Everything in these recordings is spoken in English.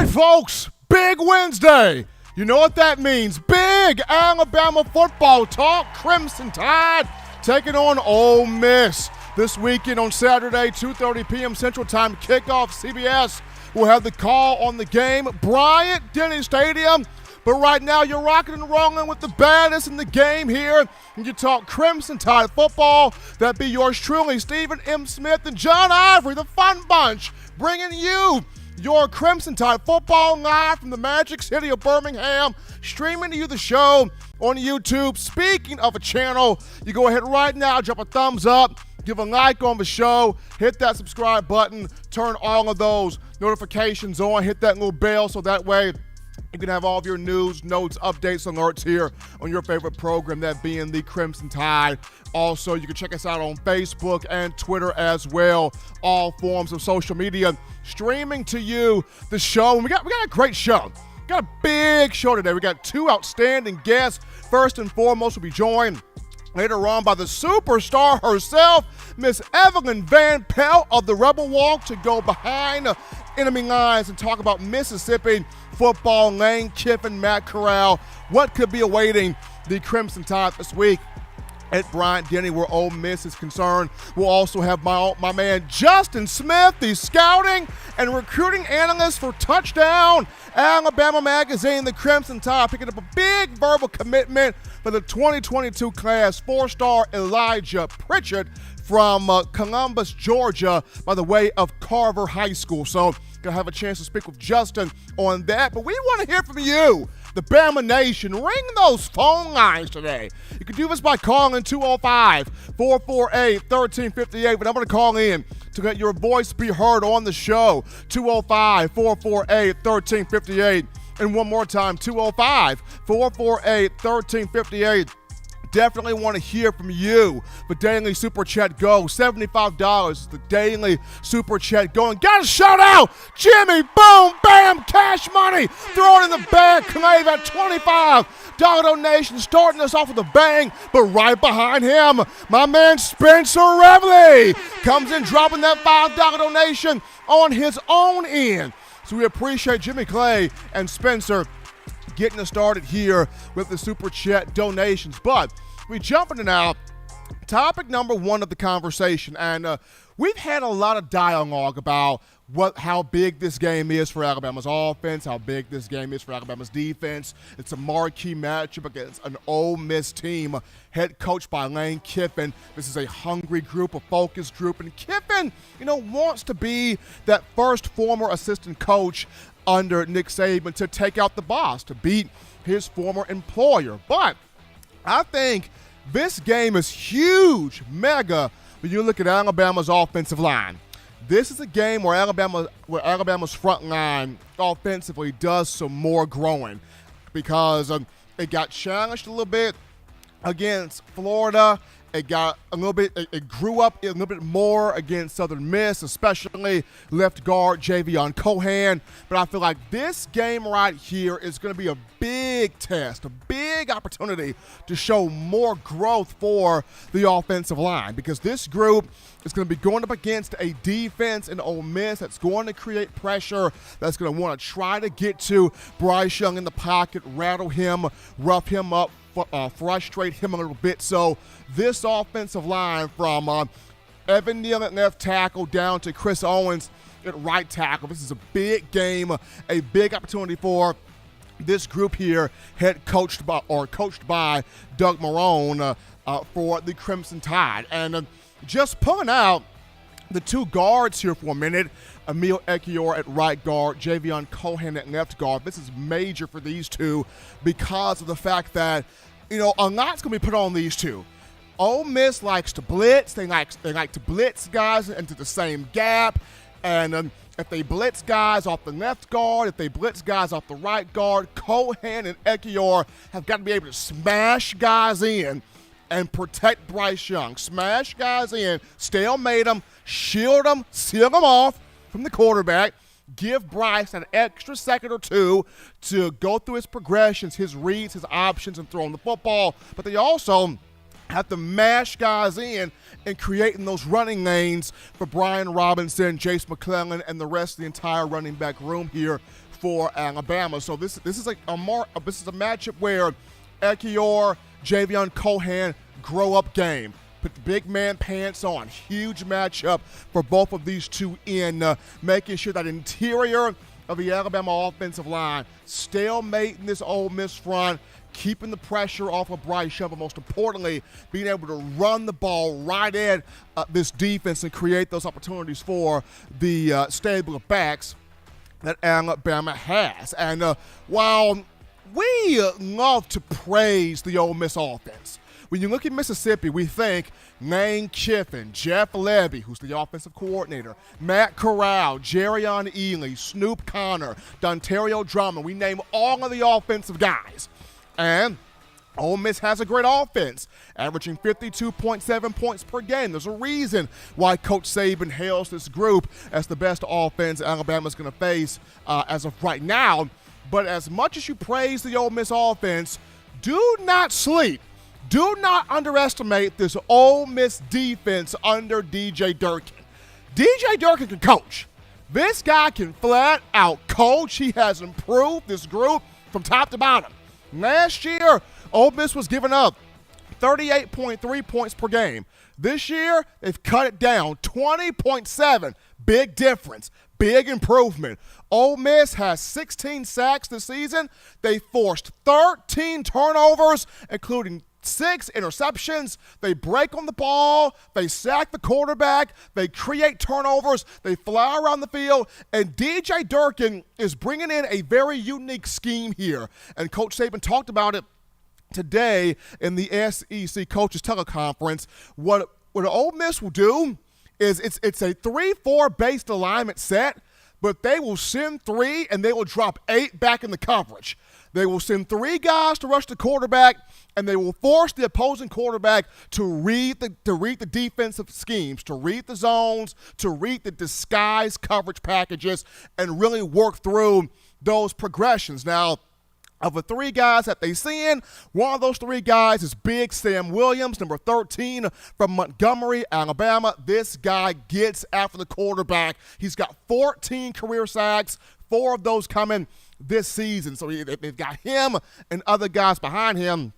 right, folks, big Wednesday. You know what that means. Big Alabama football talk. Crimson Tide taking on Ole Miss this weekend on Saturday, 2:30 p.m. Central Time kickoff. CBS will have the call on the game. Bryant-Denny Stadium. But right now, you're rocking and rolling with the baddest in the game here. And you talk Crimson Tide football. That be yours truly, Stephen M. Smith and John Ivory, the Fun Bunch, bringing you your Crimson Tide football live from the Magic City of Birmingham, streaming to you the show on YouTube. Speaking of a channel, you go ahead right now, drop a thumbs up, give a like on the show, hit that subscribe button, turn all of those notifications on, hit that little bell so that way you can have all of your news, notes, updates, alerts here on your favorite program, that being the Crimson Tide. Also, you can check us out on Facebook and Twitter as well. All forms of social media streaming to you the show. And we got a great show. We got a big show today. We got two outstanding guests. First and foremost, we'll be joined later on by the superstar herself, Miss Evelyn Van Pelt of the Rebel Walk, to go behind enemy lines and talk about Mississippi football. Lane Kiffin, Matt Corral, what could be awaiting the Crimson Tide this week at Bryant-Denny, where Ole Miss is concerned. We'll also have my man Justin Smith, the scouting and recruiting analyst for Touchdown Alabama Magazine, the Crimson Tide, picking up a big verbal commitment for the 2022 class. 4-star Elijah Pritchett from Columbus, Georgia, by the way of Carver High School. So gonna have a chance to speak with Justin on that. But we want to hear from you, the Bama Nation. Ring those phone lines today. You can do this by calling 205-448-1358. But I'm going to call in to let your voice be heard on the show. 205-448-1358. And one more time, 205-448-1358. Definitely want to hear from you. The Daily Super Chat Go, $75 is the Daily Super Chat Go. And got to shout out Jimmy Boom Bam Cash Money. Throw it in the bag. Clay, that $25 donation starting us off with a bang. But right behind him, my man Spencer Reveley comes in dropping that $5 donation on his own end. So we appreciate Jimmy Clay and Spencer getting us started here with the Super Chat donations. But we jump into now topic number one of the conversation. And we've had a lot of dialogue about how big this game is for Alabama's offense, how big this game is for Alabama's defense. It's a marquee matchup against an Ole Miss team head coached by Lane Kiffin. This is a hungry group, a focused group. And Kiffin, wants to be that first former assistant coach under Nick Saban to take out the boss, to beat his former employer. But I think this game is huge, mega, when you look at Alabama's offensive line. This is a game where Alabama's front line offensively does some more growing, because it got challenged a little bit against Florida. It got a little bit, it grew up a little bit more against Southern Miss, especially left guard Javion Cohan. But I feel like this game right here is going to be a big test, a big opportunity to show more growth for the offensive line, because this group is going to be going up against a defense in Ole Miss that's going to create pressure, that's going to want to try to get to Bryce Young in the pocket, rattle him, rough him up, frustrate him a little bit. So this offensive line, from Evan Neal at left tackle down to Chris Owens at right tackle, this is a big game, a big opportunity for this group here, coached by Doug Marrone for the Crimson Tide. And just pulling out the two guards here for a minute, Emil Ekiyor at right guard, Javion Cohan at left guard. This is major for these two because of the fact that, a lot's going to be put on these two. Ole Miss likes to blitz. They like to blitz guys into the same gap. And if they blitz guys off the left guard, if they blitz guys off the right guard, Cohan and Ekiyor have got to be able to smash guys in and protect Bryce Young. Smash guys in, stalemate them, shield them, seal them off from the quarterback. Give Bryce an extra second or two to go through his progressions, his reads, his options, and throwing the football. But they also have to mash guys in and creating those running lanes for Brian Robinson, Jace McClellan, and the rest of the entire running back room here for Alabama. So this is a matchup where Ekiyor, Javion Cohan grow up game. Put the big man pants on. Huge matchup for both of these two in making sure that interior of the Alabama offensive line stalemate in this Ole Miss front, keeping the pressure off of Bryce Young, but most importantly, being able to run the ball right at this defense and create those opportunities for the stable of backs that Alabama has. And while we love to praise the Ole Miss offense, when you look at Mississippi, we think Lane Kiffin, Jeff Levy, who's the offensive coordinator, Matt Corral, Jerrion Ely, Snoop Connor, Dontario Drummond. We name all of the offensive guys. And Ole Miss has a great offense, averaging 52.7 points per game. There's a reason why Coach Saban hails this group as the best offense Alabama's going to face as of right now. But as much as you praise the Ole Miss offense, do not sleep. Do not underestimate this Ole Miss defense under DJ Durkin. DJ Durkin can coach. This guy can flat out coach. He has improved this group from top to bottom. Last year, Ole Miss was giving up 38.3 points per game. This year, they've cut it down 20.7. Big difference. Big improvement. Ole Miss has 16 sacks this season. They forced 13 turnovers, including 6 interceptions. They break on the ball. They sack the quarterback. They create turnovers. They fly around the field. And DJ Durkin is bringing in a very unique scheme here. And Coach Saban talked about it today in the SEC Coaches Teleconference. What Ole Miss will do is it's a 3-4 based alignment set, but they will send 3 and they will drop 8 back in the coverage. They will send 3 guys to rush the quarterback, and they will force the opposing quarterback to read the defensive schemes, to read the zones, to read the disguise coverage packages, and really work through those progressions. Now, of the 3 guys that they send, one of those 3 guys is Big Sam Williams, number 13 from Montgomery, Alabama. This guy gets after the quarterback. He's got 14 career sacks, 4 of those coming this season. So they've got him and other guys behind him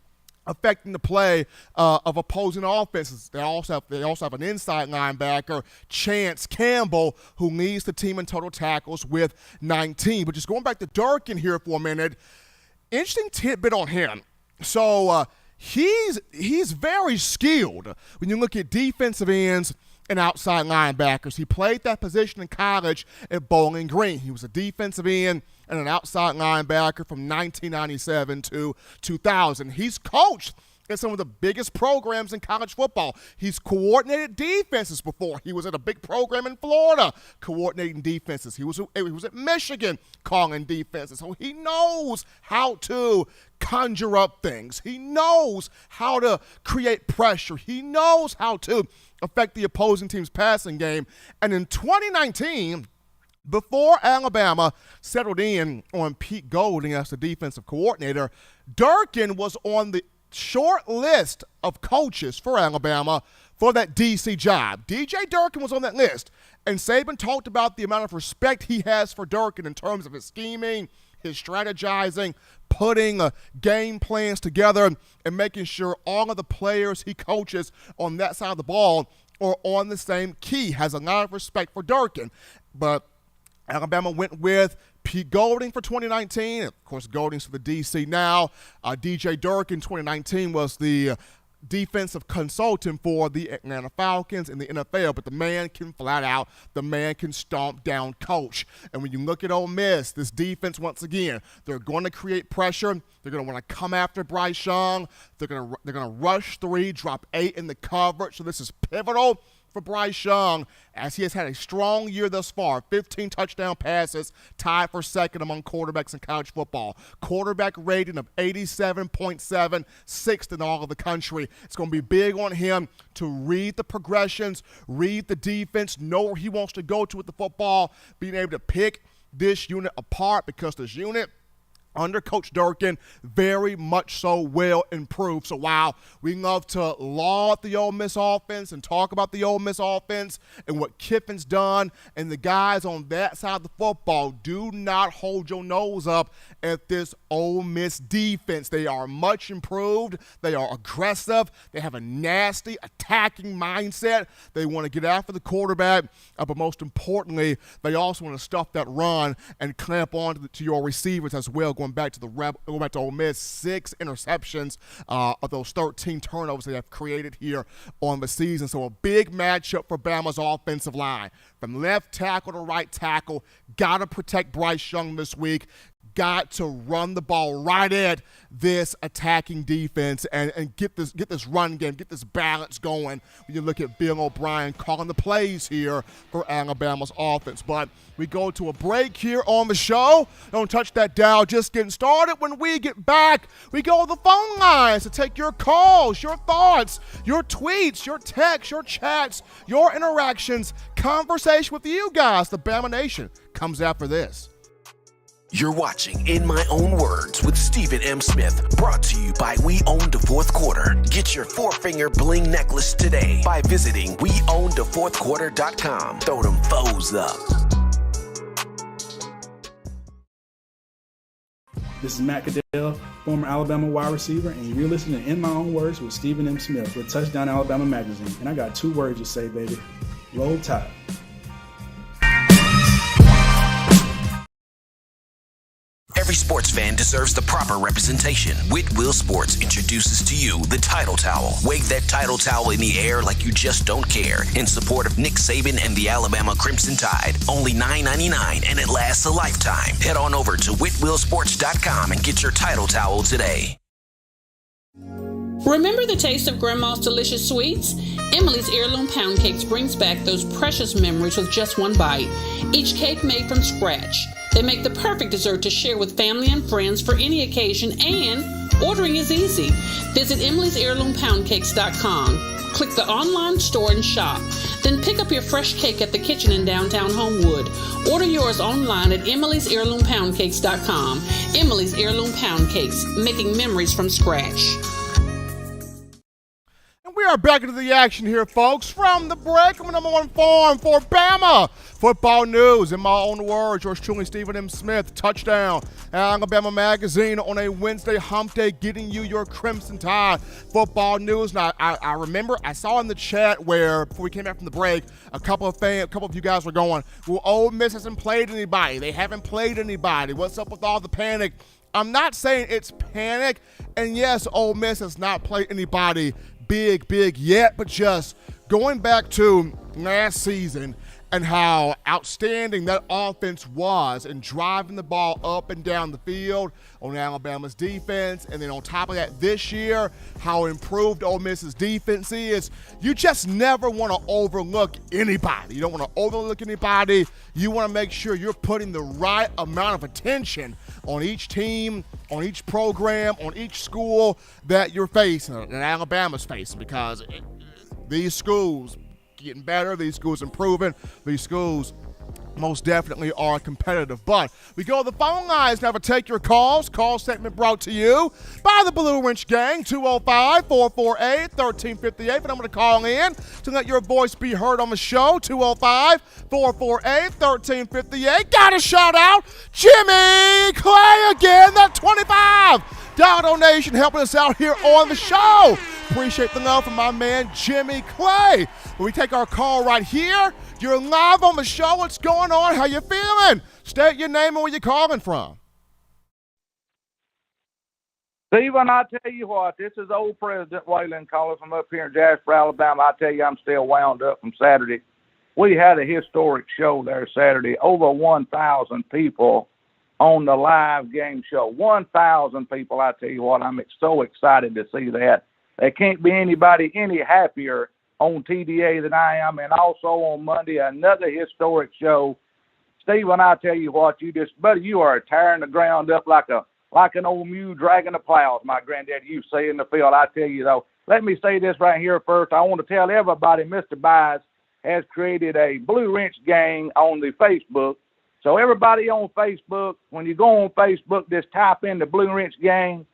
affecting the play of opposing offenses. They also have an inside linebacker, Chance Campbell, who leads the team in total tackles with 19. But just going back to Durkin here for a minute, interesting tidbit on him. So he's very skilled when you look at defensive ends and outside linebackers. He played that position in college at Bowling Green. He was a defensive end and an outside linebacker from 1997 to 2000. He's coached at some of the biggest programs in college football. He's coordinated defenses before. He was at a big program in Florida coordinating defenses. He was at Michigan calling defenses. So he knows how to conjure up things. He knows how to create pressure. He knows how to affect the opposing team's passing game. And in 2019, before Alabama settled in on Pete Golding as the defensive coordinator, Durkin was on the short list of coaches for Alabama for that DC job. DJ Durkin was on that list, and Saban talked about the amount of respect he has for Durkin in terms of his scheming, his strategizing, putting game plans together, and making sure all of the players he coaches on that side of the ball are on the same key. Has a lot of respect for Durkin. But Alabama went with Pete Golding for 2019. Of course, Golding's for the DC now. DJ Durkin 2019 was the defensive consultant for the Atlanta Falcons in the NFL, but the man can stomp down coach. And when you look at Ole Miss, this defense, once again, they're going to create pressure. They're going to want to come after Bryce Young. They're going to rush 3, drop 8 in the coverage. So this is pivotal for Bryce Young, as he has had a strong year thus far. 15 touchdown passes, tied for second among quarterbacks in college football. Quarterback rating of 87.7, 6th in all of the country. It's going to be big on him to read the progressions, read the defense, know where he wants to go to with the football, being able to pick this unit apart, because this unit under Coach Durkin, very much so will improve. So while we love to laud the Ole Miss offense and talk about the Ole Miss offense and what Kiffin's done and the guys on that side of the football, do not hold your nose up at this Ole Miss defense. They are much improved. They are aggressive. They have a nasty attacking mindset. They want to get after the quarterback, but most importantly, they also want to stuff that run and clamp on to your receivers as well. Going back to Ole Miss, 6 interceptions of those 13 turnovers they have created here on the season. So a big matchup for Bama's offensive line. From left tackle to right tackle, got to protect Bryce Young this week. Got to run the ball right at this attacking defense and get this run game, get this balance going when you look at Bill O'Brien calling the plays here for Alabama's offense. But we go to a break here on the show. Don't touch that dial, just getting started. When we get back, we go to the phone lines to take your calls, your thoughts, your tweets, your texts, your chats, your interactions, conversation with you guys. The Bama Nation comes after this. You're watching In My Own Words with Stephen M. Smith, brought to you by We Own the Fourth Quarter. Get your 4-finger bling necklace today by visiting weownthefourthquarter.com. Throw them foes up. This is Matt Caddell, former Alabama wide receiver, and you're listening to In My Own Words with Stephen M. Smith with Touchdown Alabama Magazine. And I got 2 words to say, baby. Roll Tide. Every sports fan deserves the proper representation. Whitwell Sports introduces to you the Title Towel. Wave that Title Towel in the air like you just don't care in support of Nick Saban and the Alabama Crimson Tide. Only $9.99 and it lasts a lifetime. Head on over to whitwellsports.com and get your Title Towel today. Remember the taste of Grandma's delicious sweets? Emily's Heirloom Pound Cakes brings back those precious memories with just one bite. Each cake made from scratch. They make the perfect dessert to share with family and friends for any occasion, and ordering is easy. Visit emily'sheirloompoundcakes.com. Click the online store and shop. Then pick up your fresh cake at the kitchen in downtown Homewood. Order yours online at emily'sheirloompoundcakes.com. Emily's Heirloom Pound Cakes, making memories from scratch. We are back into the action here, folks. From the break, I'm number one form for Bama football news. In my own words, yours truly, Stephen M. Smith, Touchdown Alabama Magazine on a Wednesday hump day, getting you your Crimson Tide football news. Now, I remember I saw in the chat where, before we came back from the break, a couple of you guys were going, well, Ole Miss hasn't played anybody. They haven't played anybody. What's up with all the panic? I'm not saying it's panic. And yes, Ole Miss has not played anybody big yet, but just going back to last season and how outstanding that offense was in driving the ball up and down the field on Alabama's defense, and then on top of that this year, how improved Ole Miss's defense is. You just never want to overlook anybody. You don't want to overlook anybody. You want to make sure you're putting the right amount of attention on each team, on each program, on each school that you're facing, that Alabama's facing, because these schools getting better, these schools improving, these schools most definitely are competitive. But we go to the phone lines now to take your calls. Call segment brought to you by the Blue Wrench Gang, 205-448-1358. And I'm going to call in to let your voice be heard on the show, 205-448-1358. Got a shout out, Jimmy Clay again, that $25 donation helping us out here on the show. Appreciate the love from my man, Jimmy Clay. We take our call right here. You're live on the show. What's going on? How you feeling? State your name and where you're calling from. Stephen, I tell you what, this is old President Wayland calling from up here in Jasper, Alabama. I tell you, I'm still wound up from Saturday. We had a historic show there Saturday. Over 1,000 people on the live game show. 1,000 people, I tell you what, I'm so excited to see that. There can't be anybody any happier on TDA than I am. And also on Monday, another historic show. Stephen, I tell you what, buddy, you are tearing the ground up like an old mule dragging the plows, my granddad used to say in the field. I tell you, though, let me say this right here first. I want to tell everybody Mr. Bias has created a Blue Wrench Gang on the Facebook. So everybody on Facebook, when you go on Facebook, just type in the Blue Ridge Gang.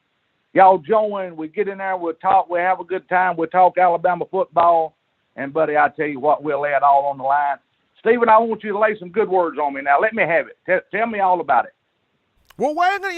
Y'all join. We get in there. We'll talk. We'll have a good time. We'll talk Alabama football. And, buddy, I tell you what, we'll lay it all on the line. Stephen, I want you to lay some good words on me now. Let me have it. Tell me all about it. Well, Wagner,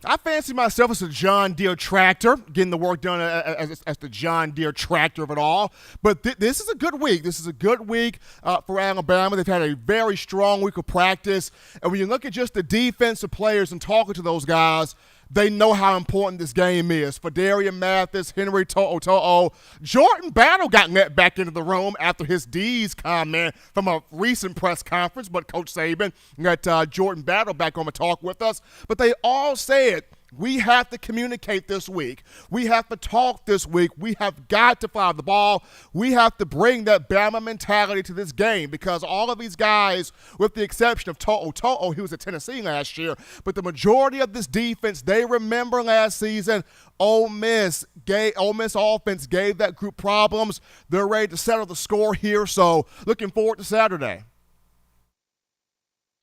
I fancy myself as a John Deere tractor, getting the work done as the John Deere tractor of it all. But this is a good week. This is a good week for Alabama. They've had a very strong week of practice. And when you look at just the defensive players and talking to those guys, they know how important this game is. For Darian Mathis, Henry To'o. Jordan Battle got let back into the room after his D's comment from a recent press conference, but Coach Saban got Jordan Battle back on the talk with us. But they all said, we have to communicate this week. We have to talk this week. We have got to fly the ball. We have to bring that Bama mentality to this game because all of these guys, with the exception of To'o, he was at Tennessee last year, but the majority of this defense, they remember last season, Ole Miss offense gave that group problems. They're ready to settle the score here, so looking forward to Saturday.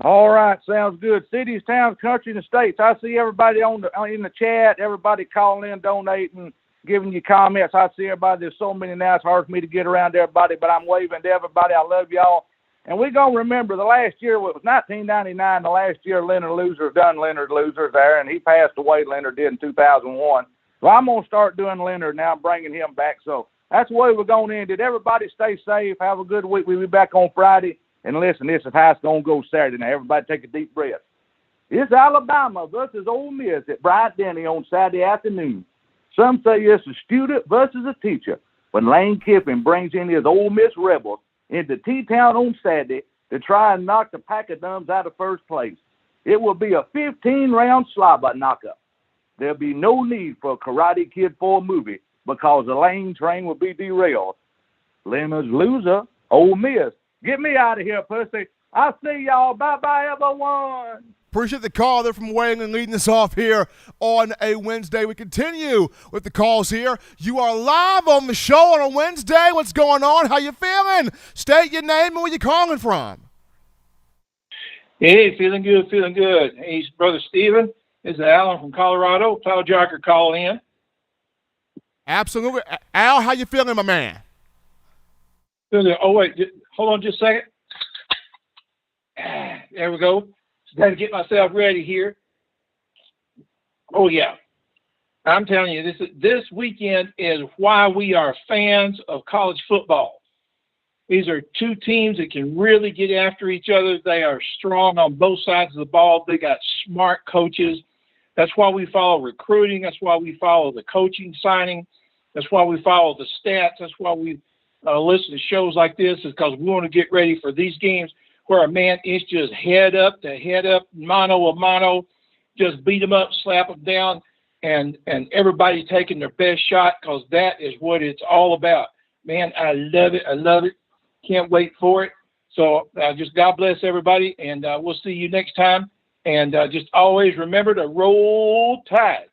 All right, sounds good. Cities, towns, country, and states. I see everybody in the chat, everybody calling in, donating, giving you comments. I see everybody. There's so many now. It's hard for me to get around everybody, but I'm waving to everybody. I love y'all. And we're going to remember the last year, it was 1999, the last year Leonard Loser done Leonard Loser there, and he passed away, Leonard did in 2001. So I'm going to start doing Leonard now, bringing him back. So that's the way we're going to end it. Everybody stay safe. Have a good week. We'll be back on Friday. And listen, this is how it's going to go Saturday. Now, everybody take a deep breath. It's Alabama versus Ole Miss at Bryant-Denny on Saturday afternoon. Some say it's a student versus a teacher. But Lane Kiffin brings in his Ole Miss Rebels into T-Town on Saturday to try and knock the Pacadums out of first place. It will be a 15-round slobber knockup. There'll be no need for a Karate Kid 4 movie because the Lane train will be derailed. Leonard's loser, Ole Miss. Get me out of here, pussy. I'll see y'all. Bye-bye, everyone. Appreciate the call there from Wayne leading us off here on a Wednesday. We continue with the calls here. You are live on the show on a Wednesday. What's going on? How you feeling? State your name and where you calling from. Hey, feeling good, feeling good. Hey, Brother Steven. This is Alan from Colorado. Plow Jocker calling in. Absolutely. Al, how you feeling, my man? Oh, wait. Hold on just a second. There we go. Got to get myself ready here. Oh, yeah. I'm telling you, this weekend is why we are fans of college football. These are two teams that can really get after each other. They are strong on both sides of the ball. They got smart coaches. That's why we follow recruiting. That's why we follow the coaching signing. That's why we follow the stats. That's why we listen to shows like this, is because we want to get ready for these games where a man is just head up, mano a mano, just beat them up, slap them down, and everybody taking their best shot, because that is what it's all about. Man, I love it. I love it. Can't wait for it. So just God bless everybody, and we'll see you next time. And just always remember to roll tide.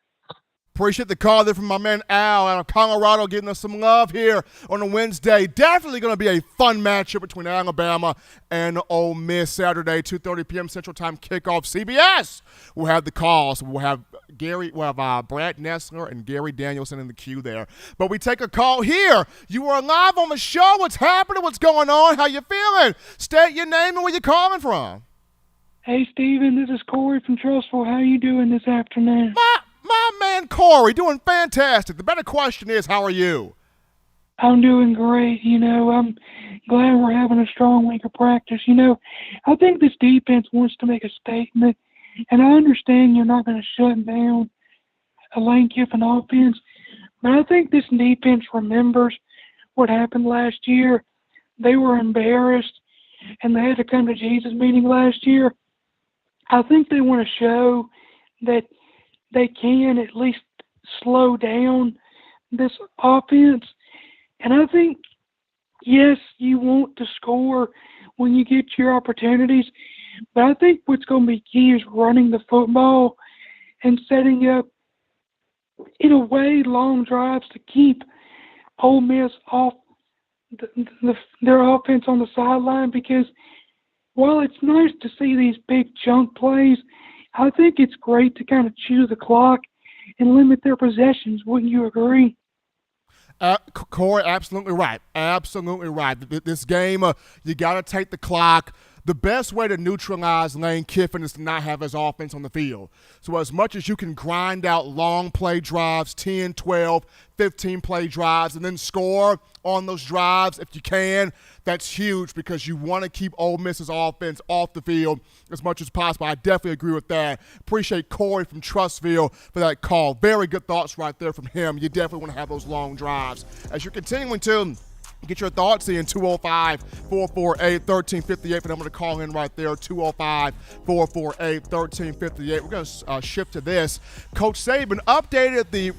Appreciate the call there from my man Al out of Colorado, giving us some love here on a Wednesday. Definitely going to be a fun matchup between Alabama and Ole Miss Saturday, 2:30 p.m. Central Time kickoff. CBS will have the calls. We'll have Brad Nessler and Gary Danielson in the queue there. But we take a call here. You are live on the show. What's happening? What's going on? How you feeling? State your name and where you calling from. Hey, Steven, this is Corey from TRUSSVILLE. How you doing this afternoon? My man Corey, doing fantastic. The better question is, how are you? I'm doing great. I'm glad we're having a strong week of practice. I think this defense wants to make a statement, and I understand you're not going to shut down a Lane Kiffin offense, but I think this defense remembers what happened last year. They were embarrassed, and they had to come to Jesus meeting last year. I think they want to show that they can at least slow down this offense. And I think, yes, you want to score when you get your opportunities, but I think what's going to be key is running the football and setting up, in a way, long drives to keep Ole Miss off their offense on the sideline, because Well, it's nice to see these big chunk plays. I think it's great to kind of chew the clock and limit their possessions. Wouldn't you agree? Corey, absolutely right. Absolutely right. This game, you got to take the clock. The best way to neutralize Lane Kiffin is to not have his offense on the field. So as much as you can grind out long play drives, 10, 12, 15 play drives, and then score on those drives if you can, that's huge because you want to keep Ole Miss's offense off the field as much as possible. I definitely agree with that. Appreciate Corey from TRUSSVILLE for that call. Very good thoughts right there from him. You definitely want to have those long drives. As you're continuing to get your thoughts in, 205-448-1358 for them to call in right there, 205-448-1358. We're going to shift to this. Coach Saban updated the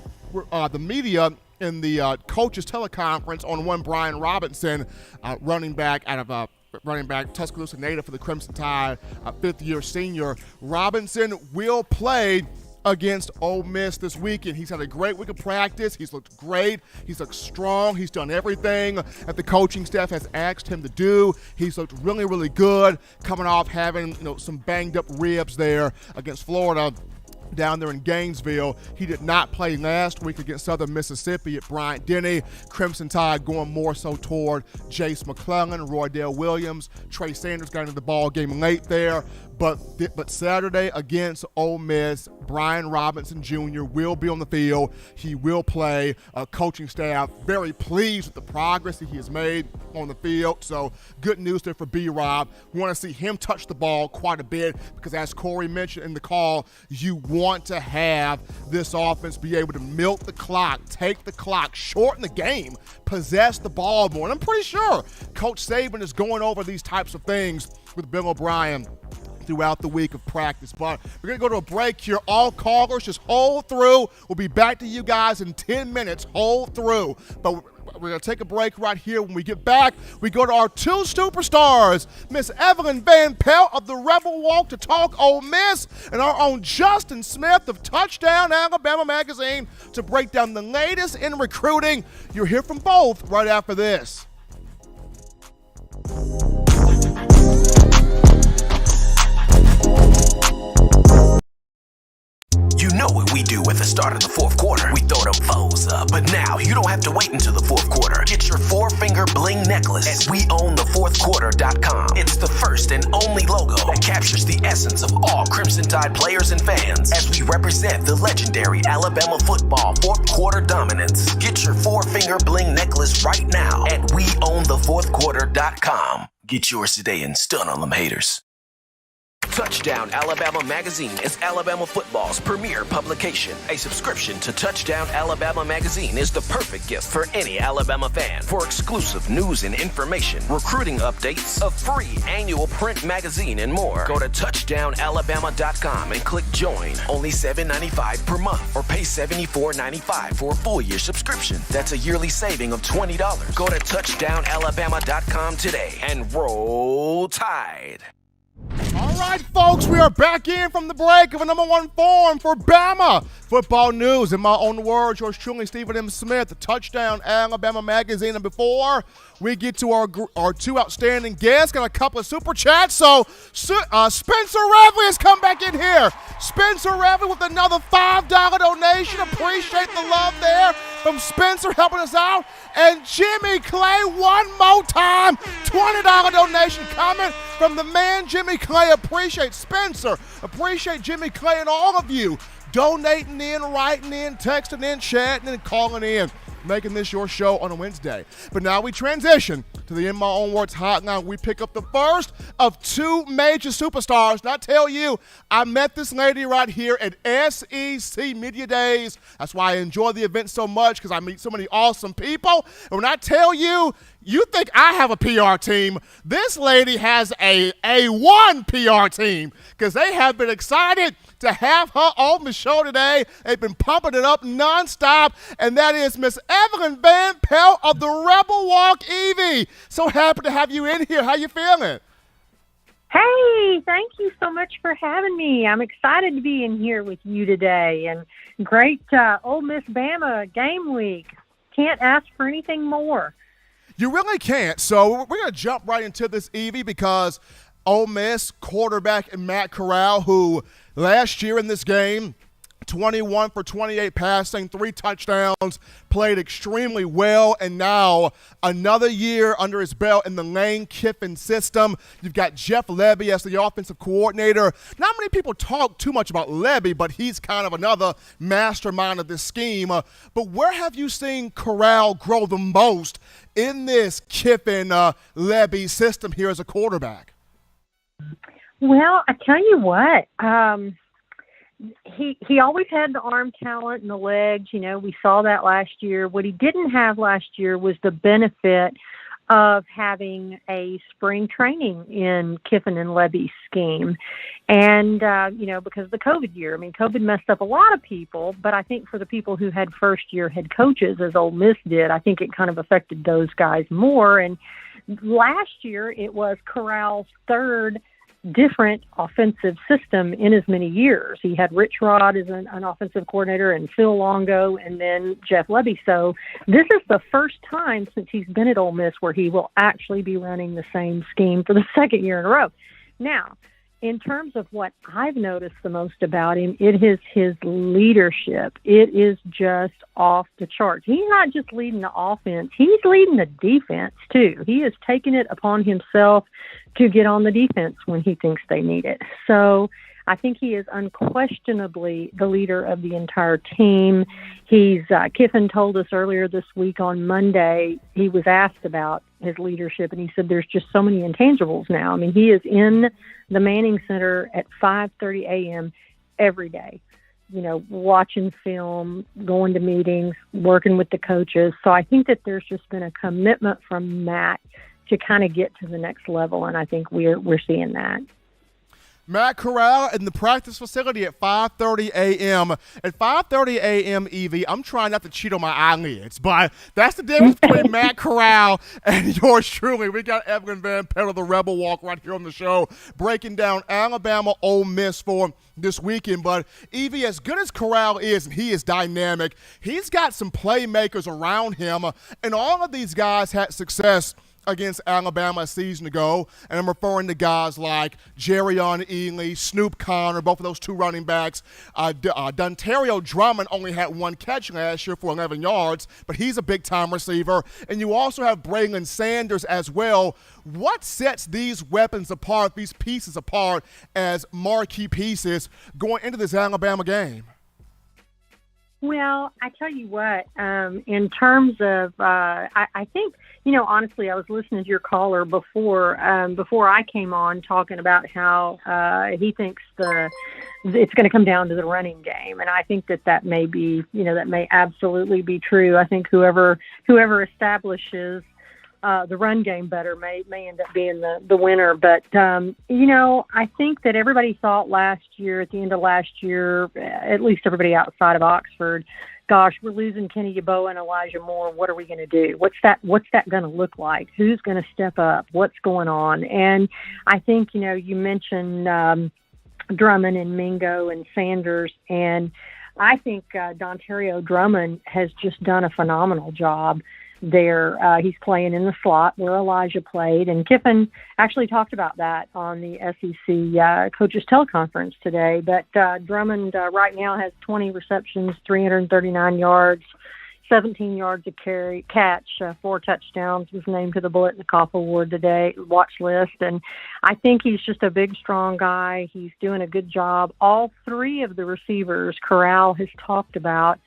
media in the coaches teleconference on one Brian Robinson, running back Tuscaloosa native for the Crimson Tide, fifth-year senior. Robinson will play against Ole Miss this weekend. He's had a great week of practice. He's looked great. He's looked strong. He's done everything that the coaching staff has asked him to do. He's looked really, really good, coming off having some banged up ribs there against Florida down there in Gainesville. He did not play last week against Southern Mississippi at Bryant-Denny. Crimson Tide going more so toward Jace McClellan, Roydell Williams. Trey Sanders got into the ball game late there. But Saturday against Ole Miss, Brian Robinson Jr. will be on the field. He will play. Coaching staff very pleased with the progress that he has made on the field. So good news there for B-Rob. We want to see him touch the ball quite a bit because, as Corey mentioned in the call, you want to have this offense be able to milk the clock, take the clock, shorten the game, possess the ball more. And I'm pretty sure Coach Saban is going over these types of things with Bill O'Brien throughout the week of practice. But we're going to go to a break here. All callers, just hold through. We'll be back to you guys in 10 minutes. Hold through. But we're going to take a break right here. When we get back, we go to our two superstars, Miss Evelyn Van Pelt of the Rebel Walk to talk Ole Miss, and our own Justin Smith of Touchdown Alabama Magazine to break down the latest in recruiting. You'll hear from both right after this. You know what we do at the start of the fourth quarter. We throw them foes up. But now you don't have to wait until the fourth quarter. Get your four-finger bling necklace at WeOwnTheFourthQuarter.com. It's the first and only logo that captures the essence of all Crimson Tide players and fans as we represent the legendary Alabama football fourth quarter dominance. Get your four-finger bling necklace right now at WeOwnTheFourthQuarter.com. Get yours today and stun on them haters. Touchdown Alabama Magazine is Alabama football's premier publication. A subscription to Touchdown Alabama Magazine is the perfect gift for any Alabama fan. For exclusive news and information, recruiting updates, a free annual print magazine, and more, go to touchdownalabama.com and click join. Only $7.95 per month or pay $74.95 for a full year subscription. That's a yearly saving of $20. Go to touchdownalabama.com today and roll Tide. All right, folks, we are back in from the break of a number one forum for Bama football news. In my own words, yours truly, Stephen M. Smith, the Touchdown Alabama Magazine. And before we get to our two outstanding guests, got a couple of super chats. So Spencer Revley has come back in here. Spencer Revley with another $5 donation. Appreciate the love there from Spencer helping us out. And Jimmy Clay, one more time, $20 donation coming from the man Jimmy Clay. Appreciate Spencer. Appreciate Jimmy Clay and all of you donating in, writing in, texting in, chatting, and calling in, making this your show on a Wednesday. But now we transition to the In My Own Words hotline. We pick up the first of two major superstars. And I tell you, I met this lady right here at SEC Media Days. That's why I enjoy the event so much, because I meet so many awesome people. And when I tell you, you think I have a PR team, this lady has a A1 PR team, because they have been excited to have her on the show today. They've been pumping it up nonstop, and that is Miss Evelyn Van Pelt of the Rebel Walk. Evie, so happy to have you in here. How you feeling? Hey, thank you so much for having me. I'm excited to be in here with you today, and great Ole Miss Bama game week. Can't ask for anything more. You really can't. So we're going to jump right into this, Evie, because Ole Miss quarterback in Matt Corral, who last year in this game, 21 for 28 passing, 3 touchdowns, played extremely well, and now another year under his belt in the Lane Kiffin system. You've got Jeff Lebby as the offensive coordinator. Not many people talk too much about Lebby, but he's kind of another mastermind of this scheme. But where have you seen Corral grow the most in this Kiffin-Lebby system here as a quarterback? Well, I tell you what, he always had the arm talent and the legs. You know, we saw that last year. What he didn't have last year was the benefit of having a spring training in Kiffin and Lebby's scheme. And, you know, because of the COVID year. I mean, COVID messed up a lot of people, but I think for the people who had first-year head coaches, as Ole Miss did, I think it kind of affected those guys more. And last year, it was Corral's third different offensive system in as many years. He had Rich Rod as an offensive coordinator and Phil Longo and then Jeff Lebby. So this is the first time since he's been at Ole Miss where he will actually be running the same scheme for the second year in a row. Now, in terms of what I've noticed the most about him, it is his leadership. It is just off the charts. He's not just leading the offense. He's leading the defense, too. He has taken it upon himself to get on the defense when he thinks they need it. So I think he is unquestionably the leader of the entire team. Kiffin told us earlier this week on Monday, he was asked about his leadership, and he said there's just so many intangibles now. I mean, he is in the Manning Center at 5:30 a.m. every day, you know, watching film, going to meetings, working with the coaches. So I think that there's just been a commitment from Matt to kind of get to the next level, and I think we're seeing that. Matt Corral in the practice facility at 5:30 a.m. At 5:30 a.m., Evie, I'm trying not to cheat on my eyelids, but that's the difference between Matt Corral and yours truly. We got Evelyn Van Pelt of the Rebel Walk right here on the show, breaking down Alabama Ole Miss for this weekend. But, Evie, as good as Corral is, and he is dynamic, he's got some playmakers around him, and all of these guys had success against Alabama a season ago, and I'm referring to guys like Jerrion Ealy, Snoop Connor, both of those 2 running backs. Dontario Drummond only had 1 catch last year for 11 yards, but he's a big-time receiver. And you also have Braylon Sanders as well. What sets these weapons apart, these pieces apart, as marquee pieces going into this Alabama game? Well, I tell you what, in terms of, I think, you know, honestly, I was listening to your caller before I came on talking about how he thinks it's going to come down to the running game. And I think that may be, you know, that may absolutely be true. I think whoever establishes the run game better may end up being the winner. But, you know, I think that everybody thought last year, at the end of last year, at least everybody outside of Oxford, gosh, we're losing Kenny Yeboah and Elijah Moore. What are we going to do? What's that going to look like? Who's going to step up? What's going on? And I think, you know, you mentioned Drummond and Mingo and Sanders, and I think Dontario Drummond has just done a phenomenal job there. He's playing in the slot where Elijah played, and Kiffin actually talked about that on the SEC coaches teleconference today. But Drummond right now has 20 receptions, 339 yards, 17 yards of catch, 4 touchdowns. Was named to the Biletnikoff Award today, watch list, and I think he's just a big, strong guy. He's doing a good job. All 3 of the receivers Corral has talked about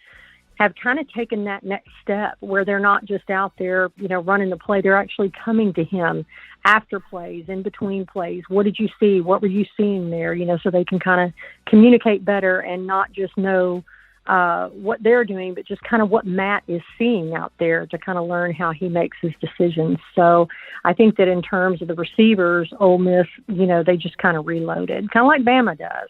have kind of taken that next step where they're not just out there, you know, running the play. They're actually coming to him after plays, in between plays. What did you see? What were you seeing there? You know, so they can kind of communicate better and not just know what they're doing, but just kind of what Matt is seeing out there to kind of learn how he makes his decisions. So I think that in terms of the receivers, Ole Miss, you know, they just kind of reloaded, kind of like Bama does.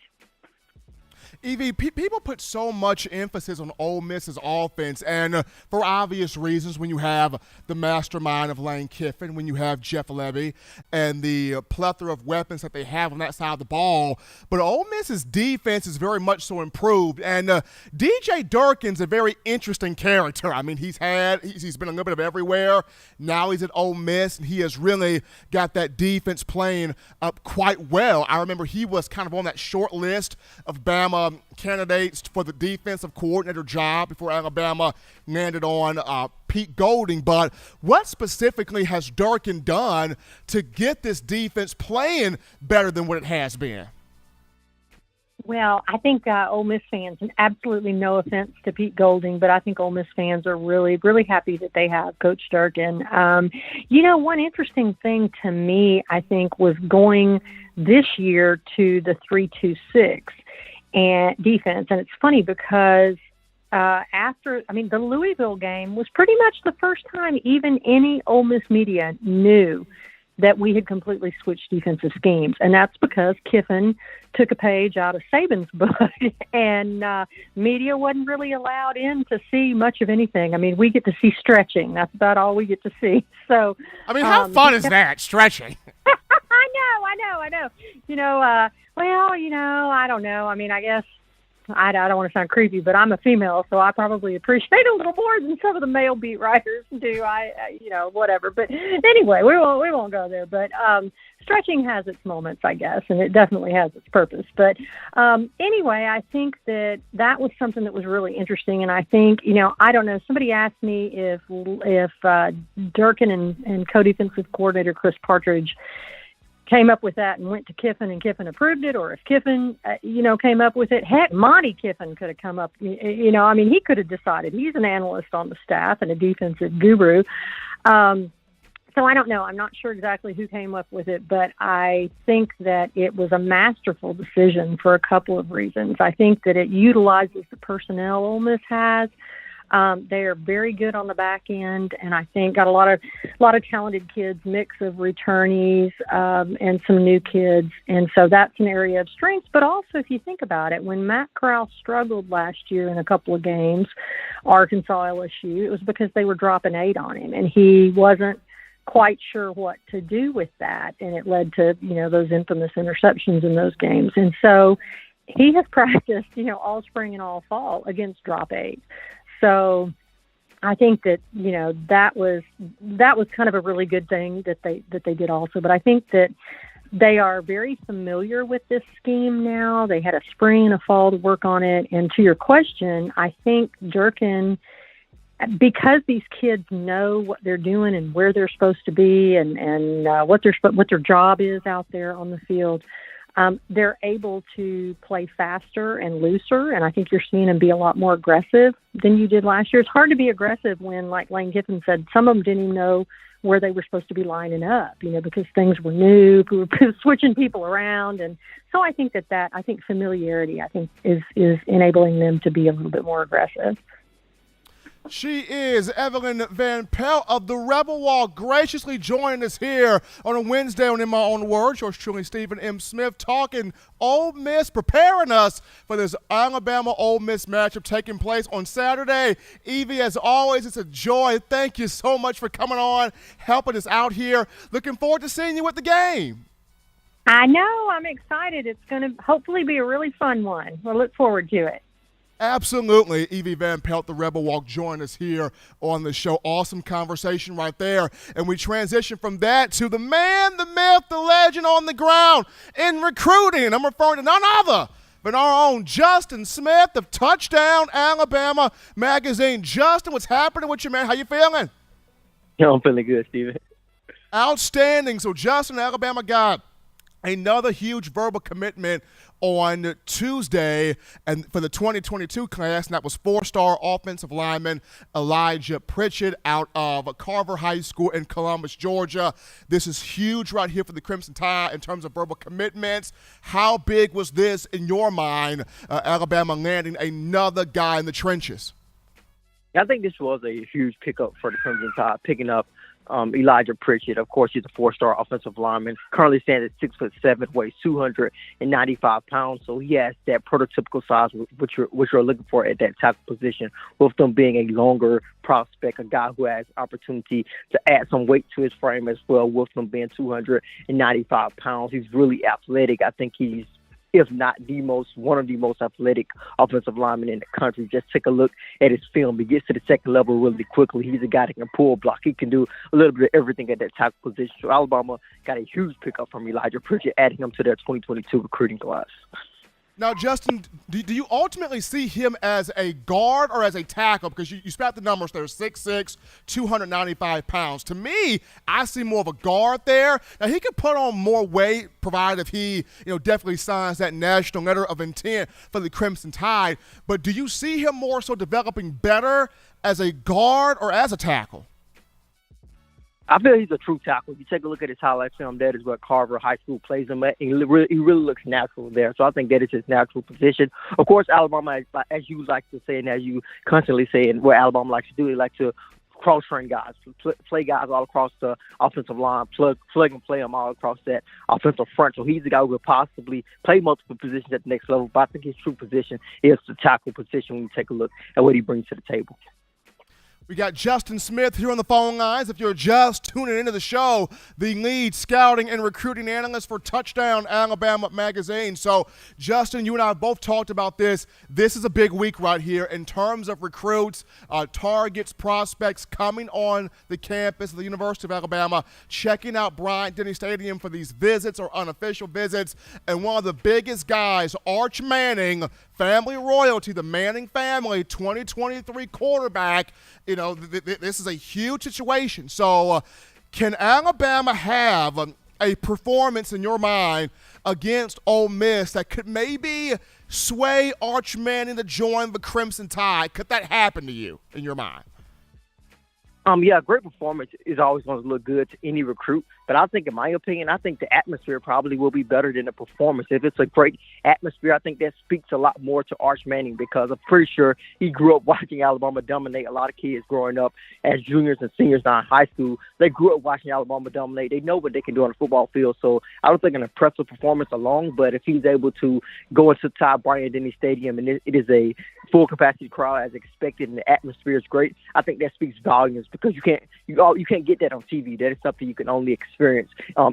Evie, people put so much emphasis on Ole Miss's offense, and for obvious reasons, when you have the mastermind of Lane Kiffin, when you have Jeff Levy, and the plethora of weapons that they have on that side of the ball. But Ole Miss's defense is very much so improved, and DJ Durkin's a very interesting character. I mean, he's been a little bit of everywhere. Now he's at Ole Miss, and he has really got that defense playing up quite well. I remember he was kind of on that short list of Bama candidates for the defensive coordinator job before Alabama landed on Pete Golding. But what specifically has Durkin done to get this defense playing better than what it has been? Well, I think Ole Miss fans, and absolutely no offense to Pete Golding, but I think Ole Miss fans are really, really happy that they have Coach Durkin. One interesting thing to me, I think, was going this year to the 3-2-6 and defense. And it's funny because the Louisville game was pretty much the first time even any Ole Miss media knew that we had completely switched defensive schemes. And that's because Kiffin took a page out of Saban's book, and media wasn't really allowed in to see much of anything. I mean, we get to see stretching. That's about all we get to see. So, I mean, how fun is that, stretching? I know. I don't know. I mean, I guess I don't want to sound creepy, but I'm a female, so I probably appreciate a little more than some of the male beat writers do. Whatever. But anyway, we won't go there. But stretching has its moments, I guess, and it definitely has its purpose. But anyway, I think that was something that was really interesting. And I think, I don't know, somebody asked me if Durkin and co-defensive coordinator Chris Partridge came up with that and went to Kiffin and Kiffin approved it, or if Kiffin, came up with it. Heck, Monty Kiffin could have come up, he could have decided. He's an analyst on the staff and a defensive guru. So I don't know. I'm not sure exactly who came up with it, but I think that it was a masterful decision for a couple of reasons. I think that it utilizes the personnel Ole Miss has. They are very good on the back end, and I think got a lot of talented kids, mix of returnees and some new kids, and so that's an area of strength. But also, if you think about it, when Matt Corral struggled last year in a couple of games, Arkansas, LSU, it was because they were dropping 8 on him, and he wasn't quite sure what to do with that, and it led to those infamous interceptions in those games. And so he has practiced all spring and all fall against drop 8. So I think that, that was kind of a really good thing that they did also. But I think that they are very familiar with this scheme now. They had a spring and a fall to work on it. And to your question, I think Durkin, because these kids know what they're doing and where they're supposed to be and what their job is out there on the field, they're able to play faster and looser, and I think you're seeing them be a lot more aggressive than you did last year. It's hard to be aggressive when, like Lane Kiffin said, some of them didn't even know where they were supposed to be lining up, because things were new, we were switching people around. And so I think that familiarity, is enabling them to be a little bit more aggressive. She is Evelyn Van Pelt of the Rebel Wall, graciously joining us here on a Wednesday on In My Own Words. Yours truly, Stephen M. Smith, talking Ole Miss, preparing us for this Alabama-Ole Miss matchup taking place on Saturday. Evie, as always, it's a joy. Thank you so much for coming on, helping us out here. Looking forward to seeing you at the game. I know. I'm excited. It's going to hopefully be a really fun one. We'll look forward to it. Absolutely. Evie Van Pelt, the Rebel Walk, joined us here on the show. Awesome conversation right there. And we transition from that to the man, the myth, the legend on the ground in recruiting. I'm referring to none other than our own Justin Smith of Touchdown Alabama magazine. Justin, what's happening with you, man? How you feeling? Yeah, I'm feeling good, Steven. Outstanding. So Justin, Alabama got another huge verbal commitment on Tuesday and for the 2022 class, and that was 4-star offensive lineman Elijah Pritchett out of Carver High School in Columbus, Georgia. This is huge right here for the Crimson Tide in terms of verbal commitments. How big was this in your mind, Alabama landing another guy in the trenches? I think this was a huge pickup for the Crimson Tide, picking up Elijah Pritchett. Of course, he's a 4-star offensive lineman. Currently stands at 6'7", weighs 295 pounds. So he has that prototypical size, which you're looking for at that tackle position. With them being a longer prospect, a guy who has opportunity to add some weight to his frame as well. With them being 295 pounds, he's really athletic. I think he's, if not one of the most athletic offensive linemen in the country. Just take a look at his film. He gets to the second level really quickly. He's a guy that can pull, block. He can do a little bit of everything at that tackle position. So Alabama got a huge pickup from Elijah Pritchett, adding him to their 2022 recruiting class. Now, Justin, do you ultimately see him as a guard or as a tackle? Because you spat the numbers there, 6'6", 295 pounds. To me, I see more of a guard there. Now, he could put on more weight, provided if he definitely signs that national letter of intent for the Crimson Tide. But do you see him more so developing better as a guard or as a tackle? I feel he's a true tackle. You take a look at his highlight film, that is what Carver High School plays him at. He really looks natural there. So I think that is his natural position. Of course, Alabama, as you like to say and as you constantly say, and what Alabama likes to do, they like to cross-train guys, play guys all across the offensive line, plug and play them all across that offensive front. So he's the guy who will possibly play multiple positions at the next level. But I think his true position is the tackle position when you take a look at what he brings to the table. We got Justin Smith here on the phone lines. If you're just tuning into the show, the lead scouting and recruiting analyst for Touchdown Alabama magazine. So, Justin, you and I have both talked about this. This is a big week right here in terms of recruits, targets, prospects coming on the campus of the University of Alabama, checking out Bryant-Denny Stadium for these visits or unofficial visits. And one of the biggest guys, Arch Manning, family royalty, the Manning family, 2023 quarterback. This is a huge situation. So can Alabama have a performance in your mind against Ole Miss that could maybe sway Arch Manning to join the Crimson Tide? Could that happen to you in your mind? Yeah, great performance is always going to look good to any recruit. But I think, in my opinion, I think the atmosphere probably will be better than the performance. If it's a great atmosphere, I think that speaks a lot more to Arch Manning, because I'm pretty sure he grew up watching Alabama dominate. A lot of kids growing up as juniors and seniors now in high school, they grew up watching Alabama dominate. They know what they can do on the football field. So I don't think an impressive performance alone, but if he's able to go into Todd Bryant-Denny Stadium and it is a full capacity crowd as expected and the atmosphere is great, I think that speaks volumes, because you can't get that on TV. That is something you can only experience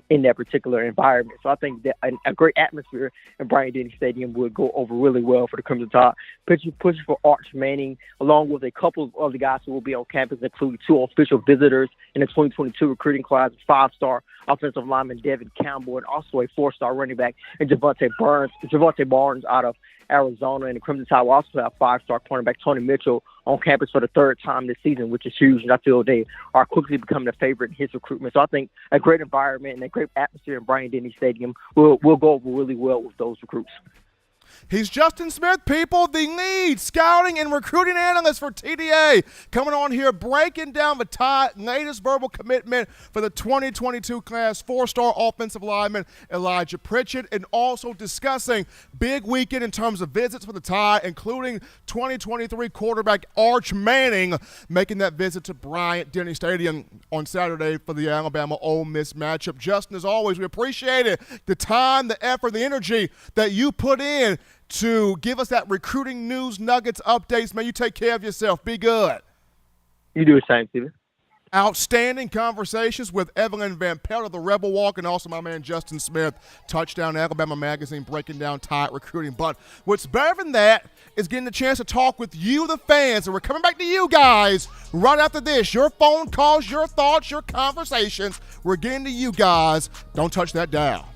in that particular environment. So I think that a great atmosphere in Bryant-Denny Stadium would go over really well for the Crimson Tide. Pushing for Arch Manning, along with a couple of the guys who will be on campus, including 2 official visitors in the 2022 recruiting class, 5-star offensive lineman Devin Campbell, and also a 4-star running back in Javante Barnes out of Arizona. And the Crimson Tide will also have 5-star cornerback Tony Mitchell on campus for the 3rd time this season, which is huge. And I feel they are quickly becoming a favorite in his recruitment. So I think a great environment and a great atmosphere in Bryant-Denny Stadium will go over really well with those recruits. He's Justin Smith, people, the lead scouting and recruiting analyst for TDA, coming on here breaking down the Tide latest verbal commitment for the 2022 class, 4-star offensive lineman Elijah Pritchett, and also discussing big weekend in terms of visits for the Tide, including 2023 quarterback Arch Manning making that visit to Bryant-Denny Stadium on Saturday for the Alabama-Ole Miss matchup. Justin, as always, we appreciate it, the time, the effort, the energy that you put in to give us that recruiting news nuggets updates. Man, you take care of yourself. Be good. You do the same, Steven. Outstanding conversations with Evelyn Van Pelt of the Rebel Walk, and also my man Justin Smith, Touchdown Alabama magazine, breaking down Tide recruiting. But what's better than that is getting the chance to talk with you, the fans, and we're coming back to you guys right after this. Your phone calls, your thoughts, your conversations. We're getting to you guys. Don't touch that dial.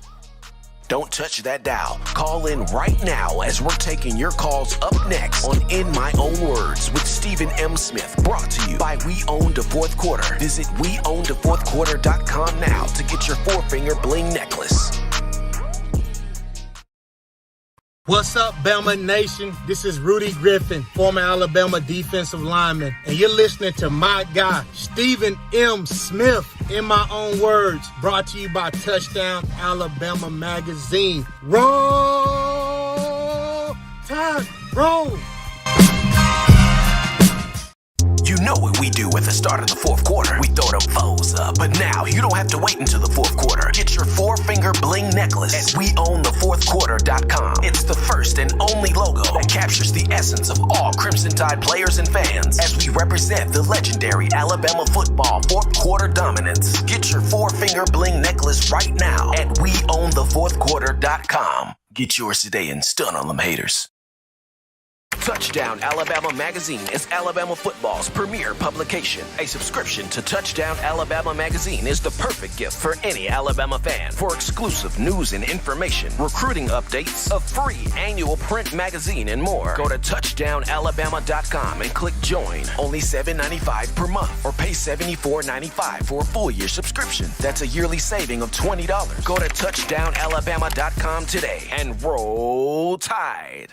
Don't touch that dial. Call in right now as we're taking your calls up next on In My Own Words with Stephen M. Smith. Brought to you by We Own the Fourth Quarter. Visit WeOwnTheFourthQuarter.com now to get your 4-finger bling necklace. What's up, Bama Nation? This is Rudy Griffin, former Alabama defensive lineman, and you're listening to my guy, Stephen M. Smith, In My Own Words, brought to you by Touchdown Alabama magazine. Roll Tide, roll! You know what we do at the start of the fourth quarter. We throw them foes up. But now you don't have to wait until the fourth quarter. Get your 4-finger bling necklace at WeOwnTheFourthQuarter.com. It's the first and only logo that captures the essence of all Crimson Tide players and fans as we represent the legendary Alabama football fourth quarter dominance. Get your 4-finger bling necklace right now at WeOwnTheFourthQuarter.com. Get yours today and stun on them haters. Touchdown Alabama Magazine is Alabama football's premier publication. A subscription to Touchdown Alabama Magazine is the perfect gift for any Alabama fan. For exclusive news and information, recruiting updates, a free annual print magazine, and more, go to touchdownalabama.com and click join. Only $7.95 per month, or pay $74.95 for a full year subscription. That's a yearly saving of $20. Go to touchdownalabama.com today and roll Tide.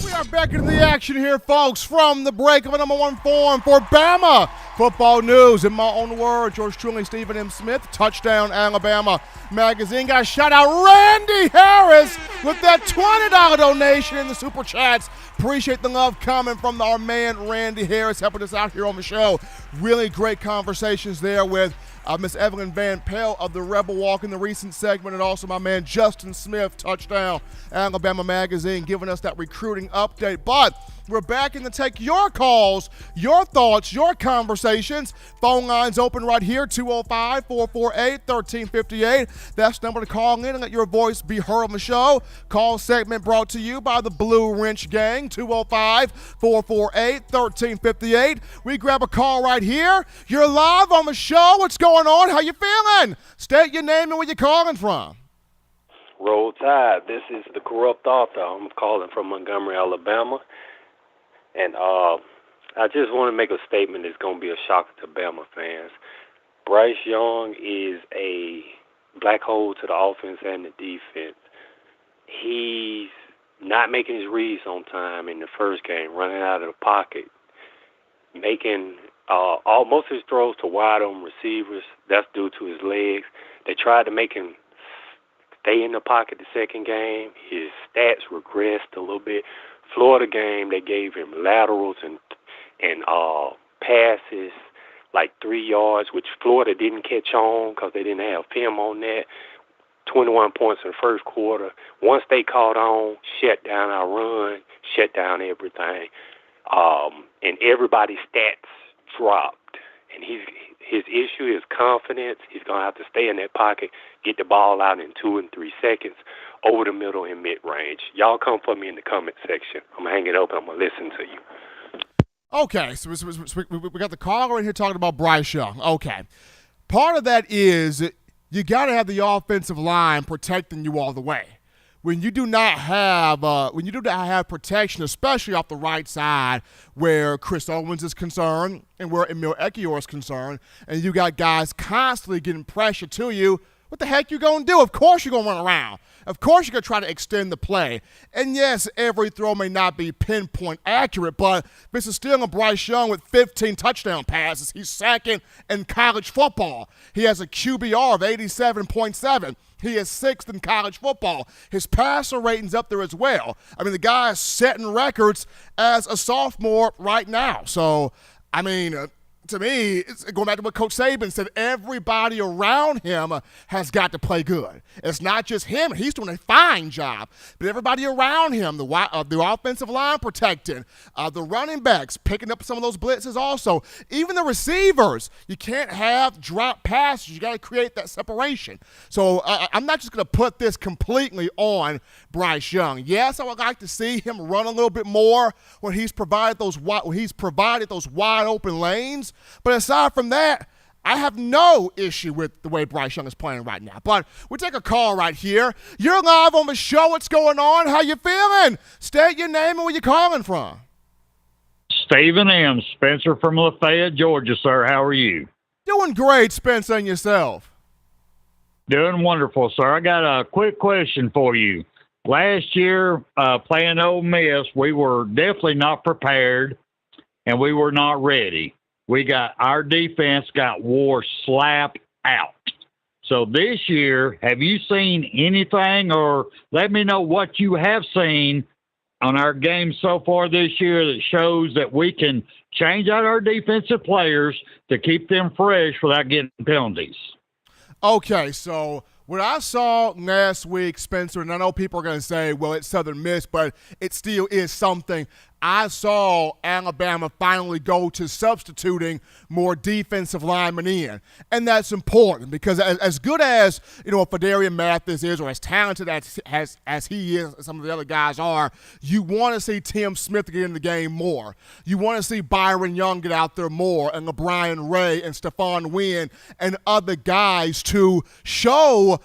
We are back into the action here, folks, from the break of a number one form for Bama football news. In my own words, yours truly, Stephen M. Smith, Touchdown Alabama Magazine. Guys, shout out Randy Harris with that $20 donation in the Super Chats. Appreciate the love coming from our man Randy Harris helping us out here on the show. Really great conversations there with Miss Evelyn Van Pelt of the Rebel Walk in the recent segment, and also my man Justin Smith, Touchdown Alabama Magazine, giving us that recruiting update. But we're back in to take your calls, your thoughts, your conversations. Phone lines open right here, 205-448-1358. That's the number to call in and let your voice be heard on the show. Call segment brought to you by the Blue Wrench Gang, 205-448-1358. We grab a call right here. You're live on the show. What's going on? How you feeling? State your name and where you're calling from. Roll Tide. This is the Corrupt Author. I'm calling from Montgomery, Alabama. And I just want to make a statement that's going to be a shock to Bama fans. Bryce Young is a black hole to the offense and the defense. He's not making his reads on time in the first game, running out of the pocket, making most of his throws to wide open receivers. That's due to his legs. They tried to make him stay in the pocket the second game. His stats regressed a little bit. Florida game, they gave him laterals and passes like 3 yards, which Florida didn't catch on because they didn't have film on that. 21 points in the first quarter. Once they caught on, shut down our run, shut down everything. And everybody's stats dropped. And his issue is confidence. He's going to have to stay in that pocket, get the ball out in 2 and 3 seconds, over the middle and mid-range. Y'all come for me in the comment section. I'm going to hang it up and I'm going to listen to you. Okay, so we got the caller in here talking about Bryce Young. Okay. Part of that is you got to have the offensive line protecting you all the way. When you do not have protection, especially off the right side where Chris Owens is concerned and where Emil Ekiyor is concerned, and you got guys constantly getting pressure to you, what the heck you going to do? Of course you're going to run around. Of course you're going to try to extend the play. And yes, every throw may not be pinpoint accurate, but this is still a Bryce Young with 15 touchdown passes. He's second in college football. He has a QBR of 87.7. He is sixth in college football. His passer rating's up there as well. I mean, the guy is setting records as a sophomore right now. So, I mean, to me, it's going back to what Coach Saban said, everybody around him has got to play good. It's not just him. He's doing a fine job. But everybody around him, the offensive line protecting, the running backs picking up some of those blitzes also. Even the receivers, you can't have drop passes. You got to create that separation. So I'm not just going to put this completely on Bryce Young. Yes, I would like to see him run a little bit more when he's provided those wide open lanes. But aside from that, I have no issue with the way Bryce Young is playing right now. But we'll take a call right here. You're live on the show. What's going on? How you feeling? State your name and where you calling from. Stephen M. Spencer from Lafayette, Georgia, sir. How are you? Doing great, Spencer, and yourself? Doing wonderful, sir. I got a quick question for you. Last year, playing Ole Miss, we were definitely not prepared, and we were not ready. Our defense got wore slap out. So this year, have you seen anything, or let me know what you have seen on our game so far this year that shows that we can change out our defensive players to keep them fresh without getting penalties. Okay, so what I saw last week, Spencer, and I know people are going to say, well, it's Southern Miss, but it still is something. I saw Alabama finally go to substituting more defensive linemen in. And that's important because as good as, Fedarian Mathis is, or as talented as he is, some of the other guys are, you want to see Tim Smith get in the game more. You want to see Byron Young get out there more, and LeBrian Ray and Stephon Wynn and other guys to show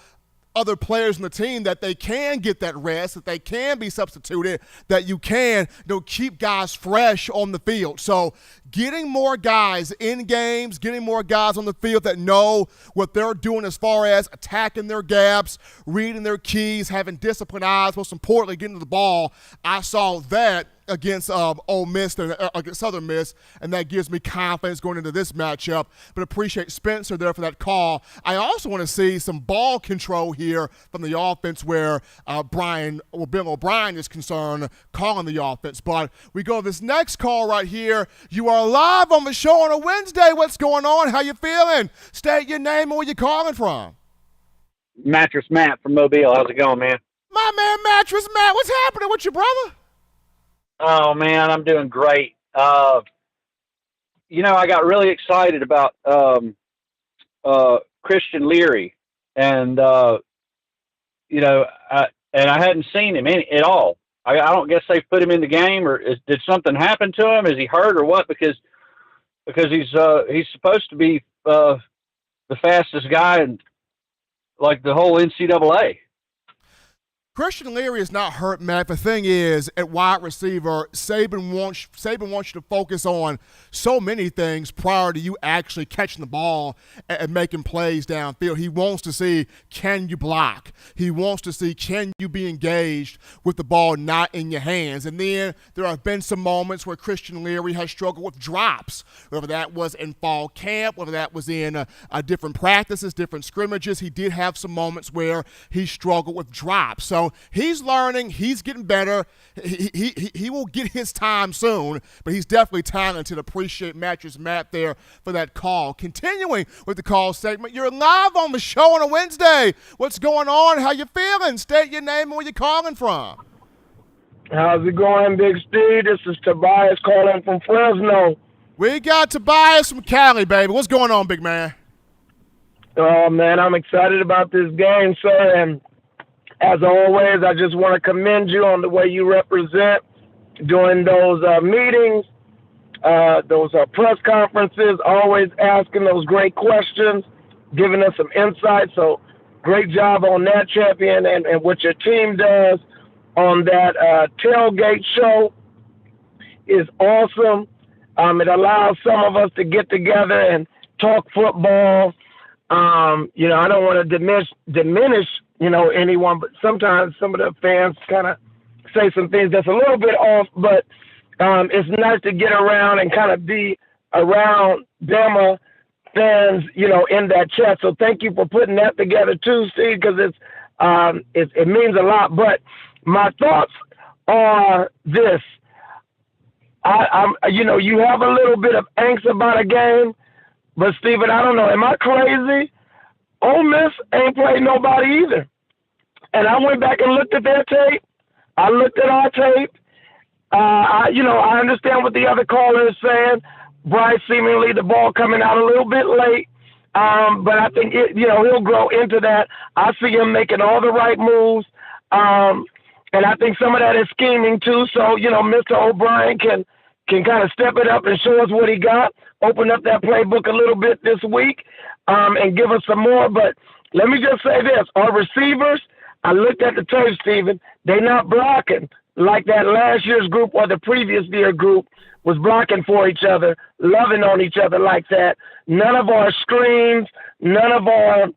other players in the team that they can get that rest, that they can be substituted, that you can keep guys fresh on the field. So getting more guys in games, getting more guys on the field that know what they're doing as far as attacking their gaps, reading their keys, having disciplined eyes, most importantly, getting to the ball. I saw that against Ole Miss, against Southern Miss, and that gives me confidence going into this matchup. But appreciate Spencer there for that call. I also want to see some ball control here from the offense where Bill O'Brien is concerned calling the offense. But we go to this next call right here. You are live on the show on a Wednesday. What's going on? How you feeling? State your name and where you calling from. Mattress Matt from Mobile. How's it going, man? My man, Mattress Matt. What's happening with you, brother? Oh, man, I'm doing great. I got really excited about Christian Leary, and I hadn't seen him at all. I don't guess they put him in the game, or did something happen to him? Is he hurt or what? Because he's supposed to be the fastest guy in like the whole NCAA. Christian Leary is not hurt, Matt. The thing is, at wide receiver, Saban wants you to focus on so many things prior to you actually catching the ball and making plays downfield. He wants to see, can you block? He wants to see, can you be engaged with the ball not in your hands? And then there have been some moments where Christian Leary has struggled with drops, whether that was in fall camp, whether that was in different practices, different scrimmages. He did have some moments where he struggled with drops. So he's learning. He's getting better. He will get his time soon, but he's definitely talented. Appreciate Mattress Matt there for that call. Continuing with the call segment, you're live on the show on a Wednesday. What's going on? How you feeling? State your name and where you calling from. How's it going, Big Steve? This is Tobias calling from Fresno. We got Tobias from Cali, baby. What's going on, big man? Oh, man, I'm excited about this game, sir, and as always, I just want to commend you on the way you represent during those meetings, those press conferences, always asking those great questions, giving us some insight. So great job on that, champion, and what your team does on that tailgate show is awesome. It allows some of us to get together and talk football. I don't want to diminish anyone, but sometimes some of the fans kind of say some things that's a little bit off, but it's nice to get around and kind of be around Bama fans, in that chat. So thank you for putting that together too, Steve, because it means a lot. But my thoughts are this. You have a little bit of angst about a game, but Steven, I don't know, am I crazy? Ole Miss ain't played nobody either. And I went back and looked at their tape. I looked at our tape. I understand what the other caller is saying. Bryce seemingly the ball coming out a little bit late. But I think he'll grow into that. I see him making all the right moves. And I think some of that is scheming too. So, Mr. O'Brien can kind of step it up and show us what he got, open up that playbook a little bit this week, and give us some more. But let me just say this. Our receivers, I looked at the tape, Stephen, they're not blocking like that last year's group or the previous year group was blocking for each other, loving on each other like that. None of our screens, none of our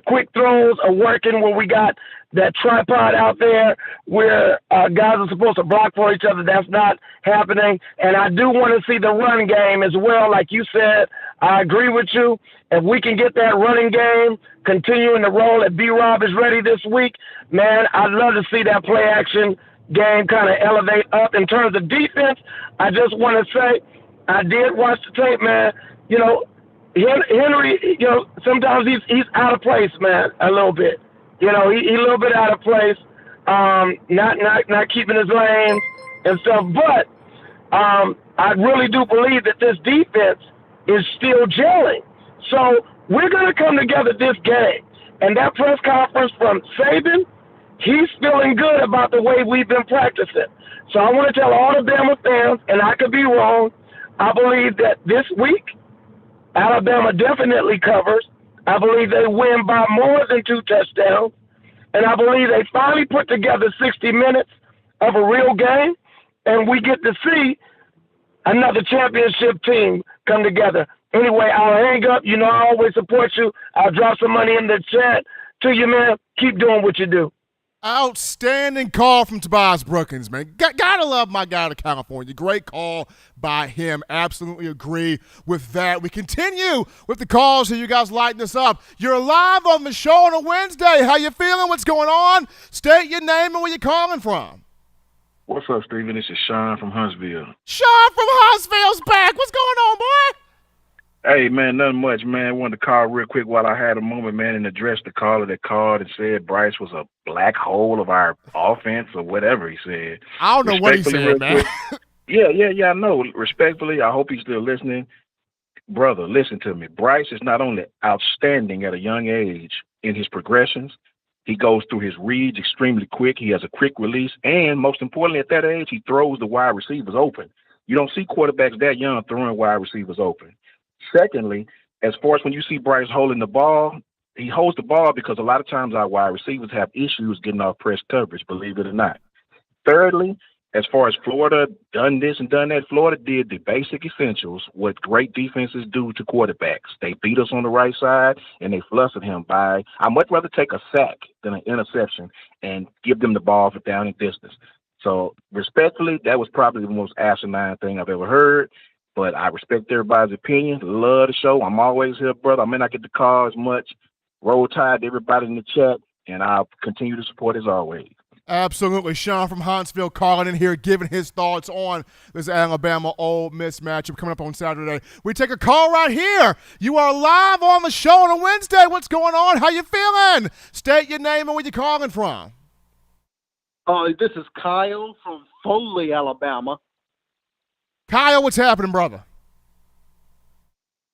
quick throws are working when we got that tripod out there where guys are supposed to block for each other. That's not happening. And I do want to see the run game as well. Like you said, I agree with you. If we can get that running game continuing to roll, if B-Rob is ready this week, man, I'd love to see that play action game kind of elevate up. In terms of defense, I just want to say I did watch the tape, man. You know, Henry, you know, sometimes he's out of place, man, a little bit. You know, he a little bit out of place, not keeping his lanes and stuff. But I really do believe that this defense is still gelling. So we're going to come together this game. And that press conference from Saban, he's feeling good about the way we've been practicing. So I want to tell all the Bama fans, and I could be wrong, I believe that this week, Alabama definitely covers. I believe they win by more than 2 touchdowns. And I believe they finally put together 60 minutes of a real game, and we get to see another championship team come together. Anyway, I'll hang up. You know, I always support you. I'll drop some money in the chat to you, man. Keep doing what you do. Outstanding call from Tobias Brookins, man. Gotta love my guy to California. Great call by him. Absolutely agree with that. We continue with the calls so you guys lighten this up. You're live on the show on a Wednesday. How you feeling? What's going on? State your name and where you calling from. What's up, Steven? This is Sean from Huntsville. Sean from Huntsville's back. What's going on, boy? Hey, man, nothing much, man. I wanted to call real quick while I had a moment, man, and address the caller that called and said Bryce was a black hole of our offense or whatever he said. I don't know what he said, man. Yeah, I know. Respectfully, I hope he's still listening. Brother, listen to me. Bryce is not only outstanding at a young age in his progressions, he goes through his reads extremely quick. He has a quick release, and most importantly, at that age, he throws the wide receivers open. You don't see quarterbacks that young throwing wide receivers open. Secondly, as far as when you see Bryce holding the ball, he holds the ball because a lot of times our wide receivers have issues getting off press coverage, believe it or not. Thirdly, as far as Florida done this and done that, Florida did the basic essentials, what great defenses do to quarterbacks. They beat us on the right side, and they flustered him by, I'd much rather take a sack than an interception and give them the ball for down and distance. So respectfully, that was probably the most asinine thing I've ever heard. But I respect everybody's opinion. Love the show. I'm always here, brother. I may not get the call as much. Roll Tide to everybody in the chat, and I'll continue to support as always. Absolutely. Sean from Huntsville calling in here, giving his thoughts on this Alabama-Ole Miss matchup coming up on Saturday. We take a call right here. You are live on the show on a Wednesday. What's going on? How you feeling? State your name and where you calling from. This is Kyle from Foley, Alabama. Kyle, what's happening, brother?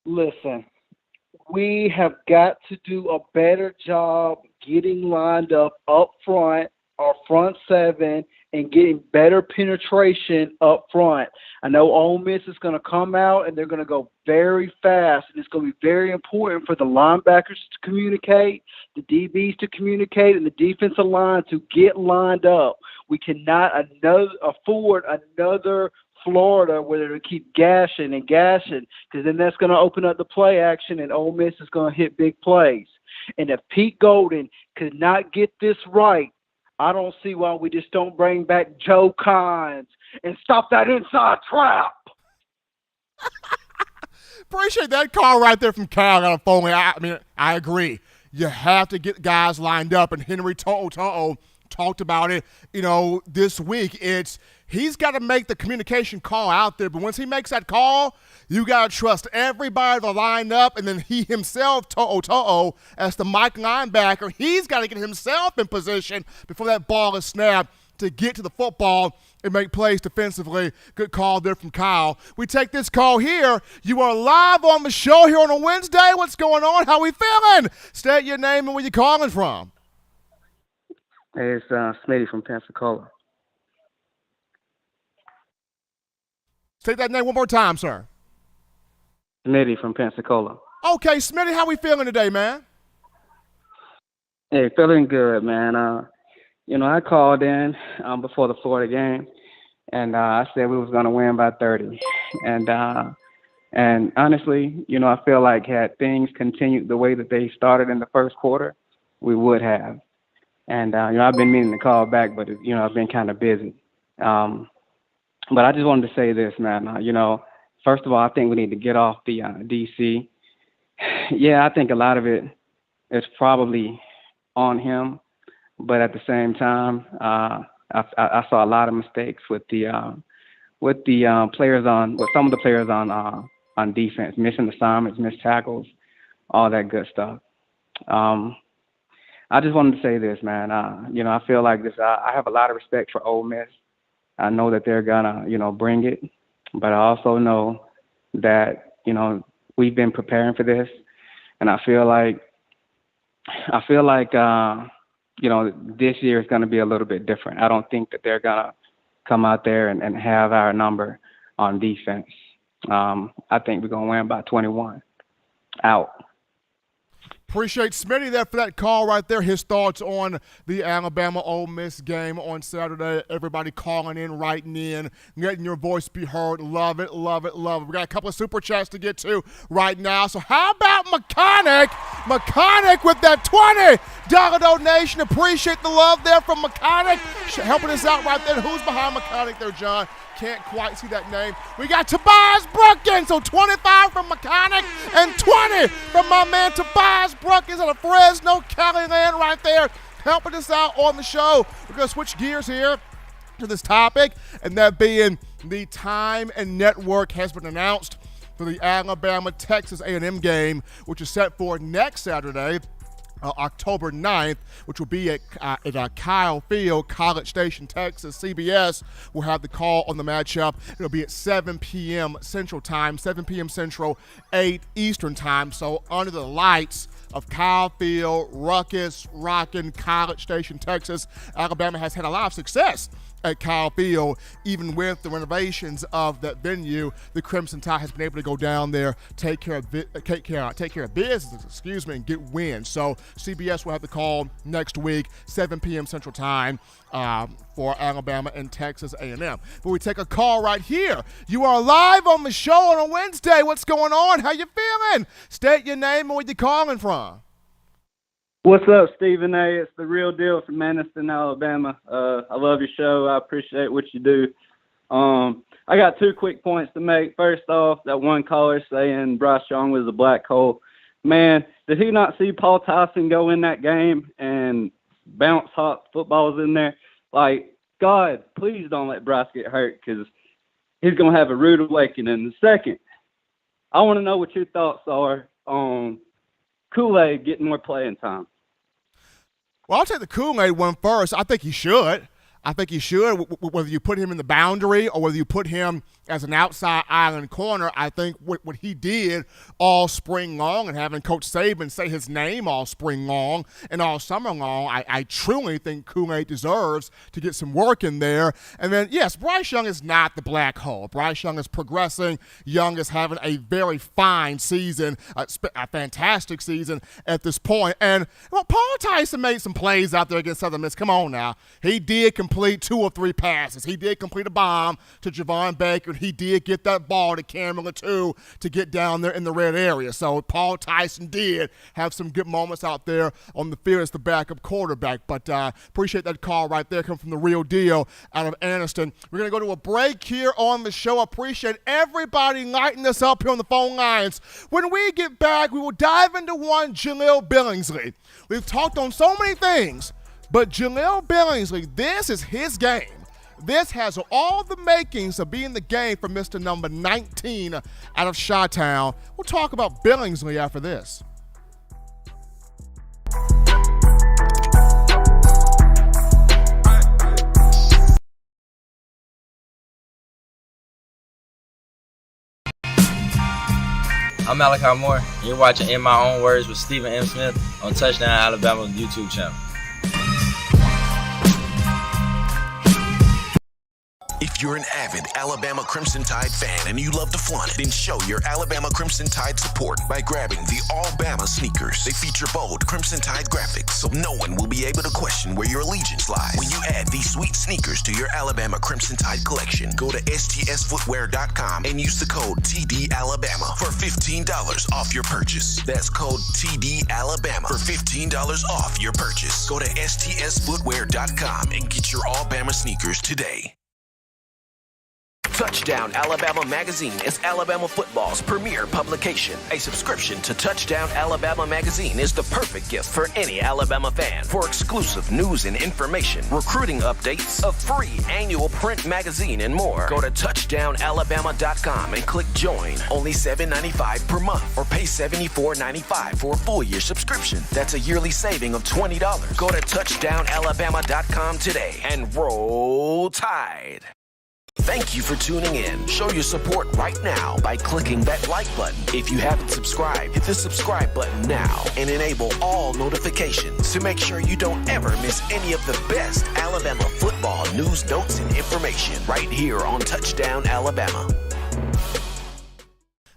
Listen, we have got to do a better job getting lined up front, our front seven, and getting better penetration up front. I know Ole Miss is going to come out, and they're going to go very fast, and it's going to be very important for the linebackers to communicate, the DBs to communicate, and the defensive line to get lined up. We cannot afford another Florida where they keep gashing, because then that's going to open up the play action, and Ole Miss is going to hit big plays. And if Pete Golden could not get this right, I don't see why we just don't bring back Joe Cons and stop that inside trap. Appreciate that call right there from Kyle out of Foley. I agree. You have to get guys lined up, and Henry To'o talked about it, this week. He's got to make the communication call out there, but once he makes that call, you got to trust everybody to line up, and then he himself, To'o, as the Mike linebacker, he's got to get himself in position before that ball is snapped to get to the football and make plays defensively. Good call there from Kyle. We take this call here. You are live on the show here on a Wednesday. What's going on? How we feeling? State your name and where you calling from. Hey, it's Smitty from Pensacola. Say that name one more time, sir. Smitty from Pensacola. Okay, Smitty, how we feeling today, man? Hey, feeling good, man. I called in before the Florida game, and I said we was going to win by 30. And honestly, I feel like had things continued the way that they started in the first quarter, we would have. And, I've been meaning to call back, but, I've been kind of busy. But I just wanted to say this, man. First of all, I think we need to get off the DC. Yeah, I think a lot of it is probably on him. But at the same time, I saw a lot of mistakes with the players with some of the players on defense, missing assignments, missed tackles, all that good stuff. I just wanted to say this, man. I feel like this. I have a lot of respect for Ole Miss. I know that they're gonna, bring it, but I also know that, we've been preparing for this, and I feel like, this year is gonna be a little bit different. I don't think that they're gonna come out there and have our number on defense. I think we're gonna win by 21. Out. Appreciate Smitty there for that call right there. His thoughts on the Alabama-Ole Miss game on Saturday. Everybody calling in, writing in, letting your voice be heard. Love it, love it, love it. We got a couple of super chats to get to right now. So how about Mechanic? Mechanic with that $20 donation. Appreciate the love there from Mechanic. Helping us out right there. Who's behind Mechanic there, John? Can't quite see that name. We got Tobias Brookins, so 25 from Mechanic and 20 from my man Tobias Brookins out of Fresno, Caliland right there, helping us out on the show. We're going to switch gears here to this topic, and that being the time and network has been announced for the Alabama-Texas A&M game, which is set for next Saturday, October 9th, which will be at Kyle Field, College Station, Texas. CBS will have the call on the matchup. It'll be at 7 p.m. Central Time, 7 p.m. Central, 8 Eastern Time. So under the lights of Kyle Field, Ruckus, rockin' College Station, Texas, Alabama has had a lot of success at Kyle Field. Even with the renovations of that venue, the Crimson Tide has been able to go down there, take care of business, and get wins. So CBS will have the call next week, 7 p.m. Central Time, for Alabama and Texas A&M. But we take a call right here. You are live on the show on a Wednesday. What's going on? How you feeling? State your name and where you calling from. What's up, Stephen A? It's the real deal from Anniston, Alabama. I love your show. I appreciate what you do. I got 2 quick points to make. First off, that one caller saying Bryce Young was a black hole. Man, did he not see Paul Tyson go in that game and bounce hot footballs in there? Like, God, please don't let Bryce get hurt because he's going to have a rude awakening. Second, I want to know what your thoughts are on Kool-Aid getting more playing time. Well, I'll take the Kool-Aid one first. I think he should. Whether you put him in the boundary or whether you put him as an outside island corner. I think what he did all spring long and having Coach Saban say his name all spring long and all summer long, I truly think Kool-Aid deserves to get some work in there. And then, yes, Bryce Young is not the black hole. Bryce Young is progressing. Young is having a very fine season, a fantastic season at this point. And well, Paul Tyson made some plays out there against Southern Miss. Come on now. He did complete 2 or 3 passes. He did complete a bomb to Javon Baker. He did get that ball to Cameron Latou to get down there in the red area. So Paul Tyson did have some good moments out there on the field as the backup quarterback. But appreciate that call right there coming from the real deal out of Anniston. We're going to go to a break here on the show. Appreciate everybody lighting us up here on the phone lines. When we get back, we will dive into one Jahleel Billingsley. We've talked on so many things, but Jahleel Billingsley, this is his game. This has all the makings of being the game for Mr. Number 19 out of Chi-Town. We'll talk about Billingsley after this. I'm Malachi Moore, and you're watching In My Own Words with Stephen M. Smith on Touchdown Alabama YouTube channel. If you're an avid Alabama Crimson Tide fan and you love to flaunt it, then show your Alabama Crimson Tide support by grabbing the All-Bama sneakers. They feature bold Crimson Tide graphics, so no one will be able to question where your allegiance lies. When you add these sweet sneakers to your Alabama Crimson Tide collection, go to STSFootwear.com and use the code TDAlabama for $15 off your purchase. That's code TDAlabama for $15 off your purchase. Go to STSFootwear.com and get your All-Bama sneakers today. Touchdown Alabama Magazine is Alabama football's premier publication. A subscription to Touchdown Alabama Magazine is the perfect gift for any Alabama fan. For exclusive news and information, recruiting updates, a free annual print magazine, and more, go to touchdownalabama.com and click join. Only $7.95 per month, or pay $74.95 for a full year subscription. That's a yearly saving of $20. Go to touchdownalabama.com today and roll Tide. Thank you for tuning in. Show your support right now by clicking that like button. If you haven't subscribed, hit the subscribe button now and enable all notifications to make sure you don't ever miss any of the best Alabama football news, notes, and information right here on Touchdown Alabama.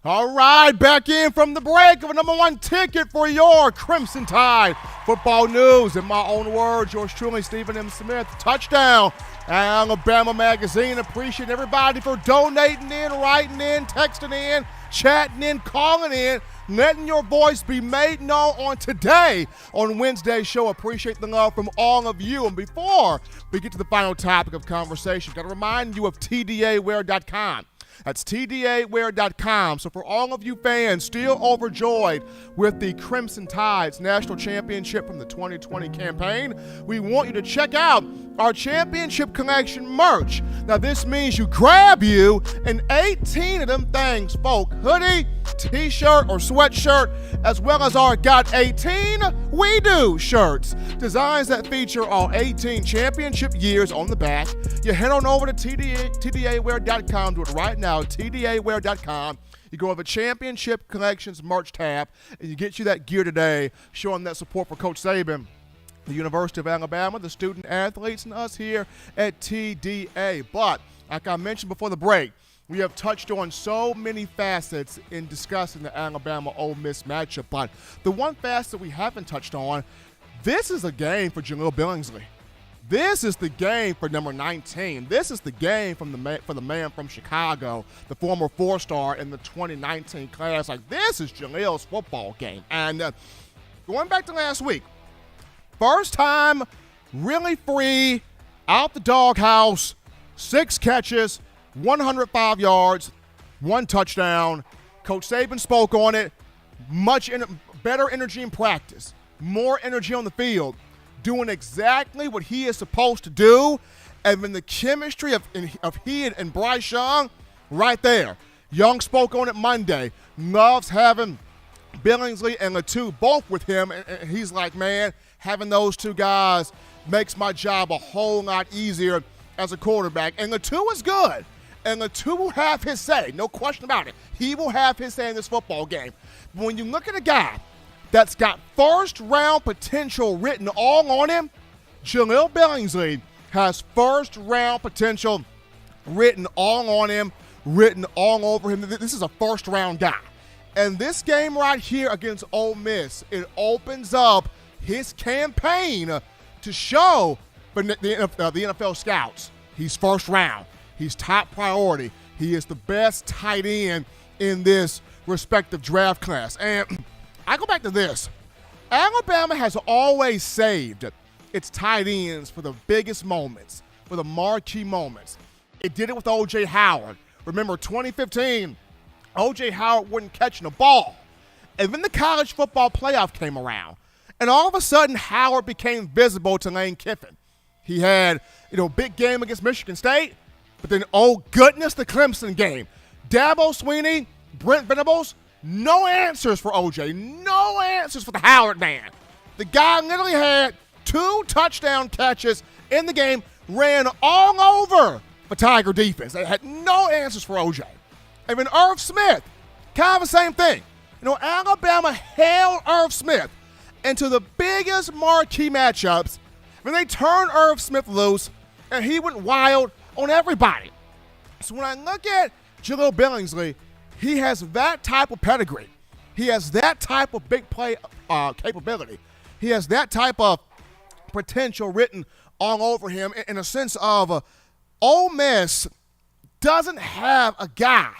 All right, back in from the break of a number one ticket for your Crimson Tide football news. In my own words, yours truly, Stephen M. Smith. Touchdown Alabama Magazine. Appreciate everybody for donating in, writing in, texting in, chatting in, calling in, letting your voice be made known on today on Wednesday's show. Appreciate the love from all of you. And before we get to the final topic of conversation, got to remind you of TDAwear.com. That's TDAwear.com. So for all of you fans still overjoyed with the Crimson Tide's national championship from the 2020 campaign, we want you to check out our championship collection merch. Now this means you grab you an 18 of them things, folk. Hoodie, t-shirt, or sweatshirt, as well as our Got 18 We Do shirts. Designs that feature all 18 championship years on the back. You head on over to TDAwear.com. Do it right now, TDAwear.com. You go over the Championship Collections merch tab, and you get you that gear today, showing that support for Coach Saban, the University of Alabama, the student athletes, and us here at TDA. But, like I mentioned before the break, we have touched on so many facets in discussing the Alabama-Ole Miss matchup. But the one facet we haven't touched on, this is a game for Jahleel Billingsley. This is the game for number 19. This is the game for the man from Chicago, the former four-star in the 2019 class. Like, this is Jahleel's football game. And going back to last week, first time really free, out the doghouse, 6 catches, 105 yards, 1 touchdown. Coach Saban spoke on it. Better energy in practice, more energy on the field, doing exactly what he is supposed to do. And then the chemistry of he and Bryce Young, right there. Young spoke on it Monday. Loves having Billingsley and Latu both with him. And he's like, man, having those two guys makes my job a whole lot easier as a quarterback. And Latu is good. And Latu will have his say, no question about it. He will have his say in this football game. But when you look at a guy that's got first-round potential written all on him, Jahleel Billingsley has first-round potential written all on him, written all over him. This is a first-round guy. And this game right here against Ole Miss, it opens up his campaign to show for the NFL scouts he's first round. He's top priority. He is the best tight end in this respective draft class. And I go back to this. Alabama has always saved its tight ends for the biggest moments, for the marquee moments. It did it with O.J. Howard. Remember, 2015, O.J. Howard wasn't catching the ball. And then the college football playoff came around. And all of a sudden, Howard became visible to Lane Kiffin. He had, big game against Michigan State. But then, oh goodness, the Clemson game. Dabo Swinney, Brent Venables, no answers for O.J. No answers for the Howard man. The guy literally had 2 touchdown catches in the game, ran all over the Tiger defense. They had no answers for O.J. And then Irv Smith, kind of the same thing. Alabama held Irv Smith into the biggest marquee matchups. When they turned Irv Smith loose, and he went wild on everybody. So when I look at Jahleel Billingsley, he has that type of pedigree. He has that type of big play capability. He has that type of potential written all over him in a sense of Ole Miss doesn't have a guy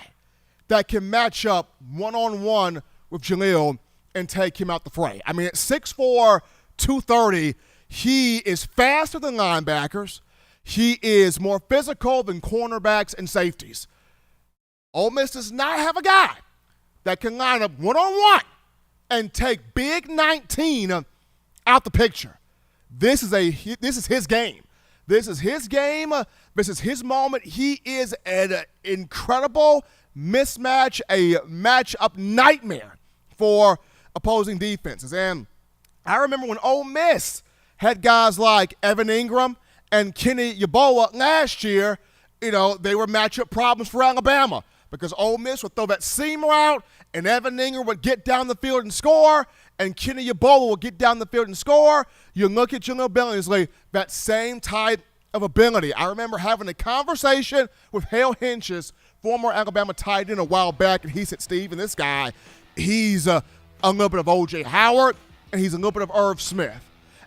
that can match up one-on-one with Jahleel and take him out the fray. I mean, at 6'4", 230, he is faster than linebackers. He is more physical than cornerbacks and safeties. Ole Miss does not have a guy that can line up one-on-one and take Big 19 out the picture. This is his game. This is his game. This is his moment. He is an incredible mismatch, a matchup nightmare for opposing defenses. And I remember when Ole Miss had guys like Evan Ingram and Kenny Yeboah last year, they were matchup problems for Alabama because Ole Miss would throw that seam route and Evan Ingram would get down the field and score, and Kenny Yeboah would get down the field and score. You look at Jahleel Billingsley, that same type of ability. I remember having a conversation with Hale Hinch's former Alabama tight end a while back, and he said, Steve, and this guy, he's a little bit of O.J. Howard, and he's a little bit of Irv Smith.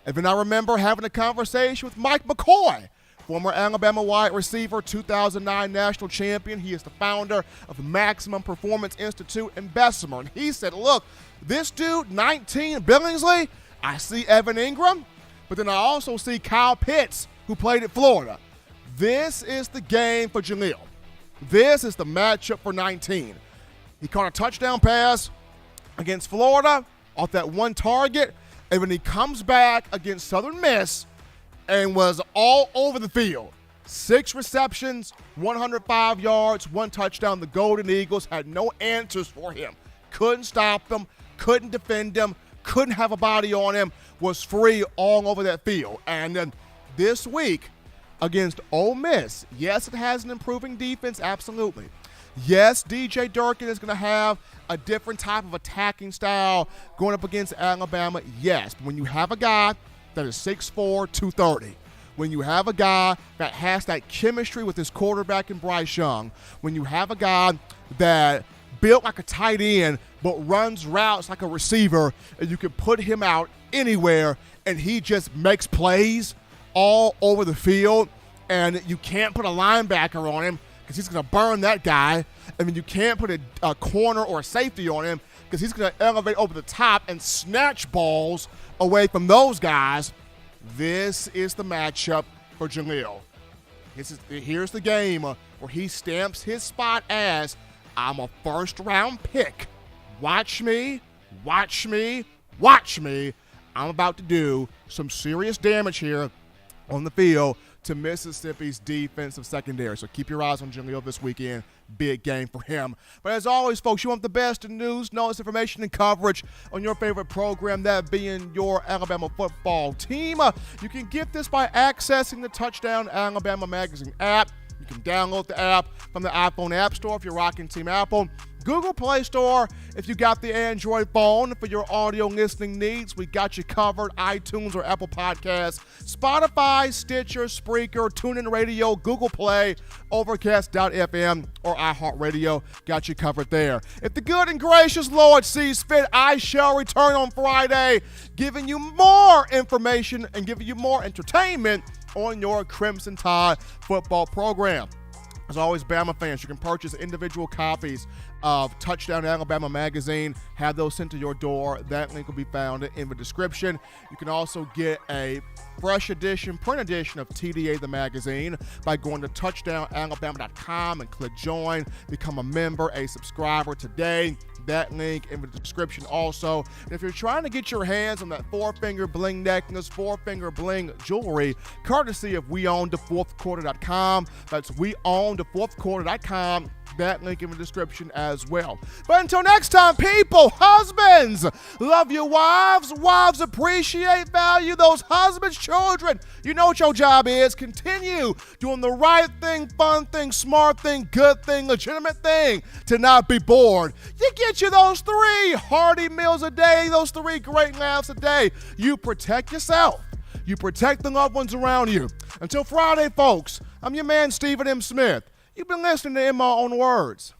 And then I remember having a conversation with Mike McCoy, former Alabama wide receiver, 2009 national champion. He is the founder of Maximum Performance Institute in Bessemer. And he said, look, this dude, 19, Billingsley, I see Evan Ingram, but then I also see Kyle Pitts, who played at Florida. This is the game for Jahleel. This is the matchup for 19. He caught a touchdown pass against Florida off that one target, and when he comes back against Southern Miss and was all over the field, 6 receptions, 105 yards, 1 touchdown. The Golden Eagles had no answers for him. Couldn't stop them, couldn't defend him, couldn't have a body on him, was free all over that field. And then this week against Ole Miss, yes, it has an improving defense, absolutely. Yes, DJ Durkin is going to have a different type of attacking style going up against Alabama, yes. But when you have a guy that is 6'4", 230, when you have a guy that has that chemistry with his quarterback in Bryce Young, when you have a guy that built like a tight end but runs routes like a receiver, and you can put him out anywhere and he just makes plays all over the field, and you can't put a linebacker on him because he's going to burn that guy. I mean, you can't put a corner or a safety on him because he's going to elevate over the top and snatch balls away from those guys. This is the matchup for Jahleel. Here's the game where he stamps his spot as, I'm a first-round pick. Watch me, watch me, watch me. I'm about to do some serious damage here on the field to Mississippi's defensive secondary. So keep your eyes on Jahleel this weekend. Big game for him. But as always, folks, you want the best in news, notes, information, and coverage on your favorite program, that being your Alabama football team. You can get this by accessing the Touchdown Alabama Magazine app. You can download the app from the iPhone App Store if you're rocking Team Apple. Google Play Store if you got the Android phone. For your audio listening needs, we got you covered. iTunes or Apple Podcasts, Spotify, Stitcher, Spreaker, TuneIn Radio, Google Play, Overcast.fm, or iHeartRadio. Got you covered there. If the good and gracious Lord sees fit, I shall return on Friday, giving you more information and giving you more entertainment on your Crimson Tide football program. As always, Bama fans, you can purchase individual copies of Touchdown Alabama Magazine. Have those sent to your door. That link will be found in the description. You can also get a fresh edition, print edition of TDA the magazine by going to touchdownalabama.com and click join. Become a member, a subscriber today. That link in the description also. And if you're trying to get your hands on that 4-finger bling necklace, 4-finger bling jewelry, courtesy of weownthefourthquarter.com. That's weownthefourthquarter.com. That link in the description as well. But until next time, people, husbands, love your wives. Wives appreciate, value those husbands' children. You know what your job is. Continue doing the right thing, fun thing, smart thing, good thing, legitimate thing to not be bored. You get you those 3 hearty meals a day, those 3 great laughs a day. You protect yourself. You protect the loved ones around you. Until Friday, folks, I'm your man, Stephen M. Smith. You've been listening to In My Own Words.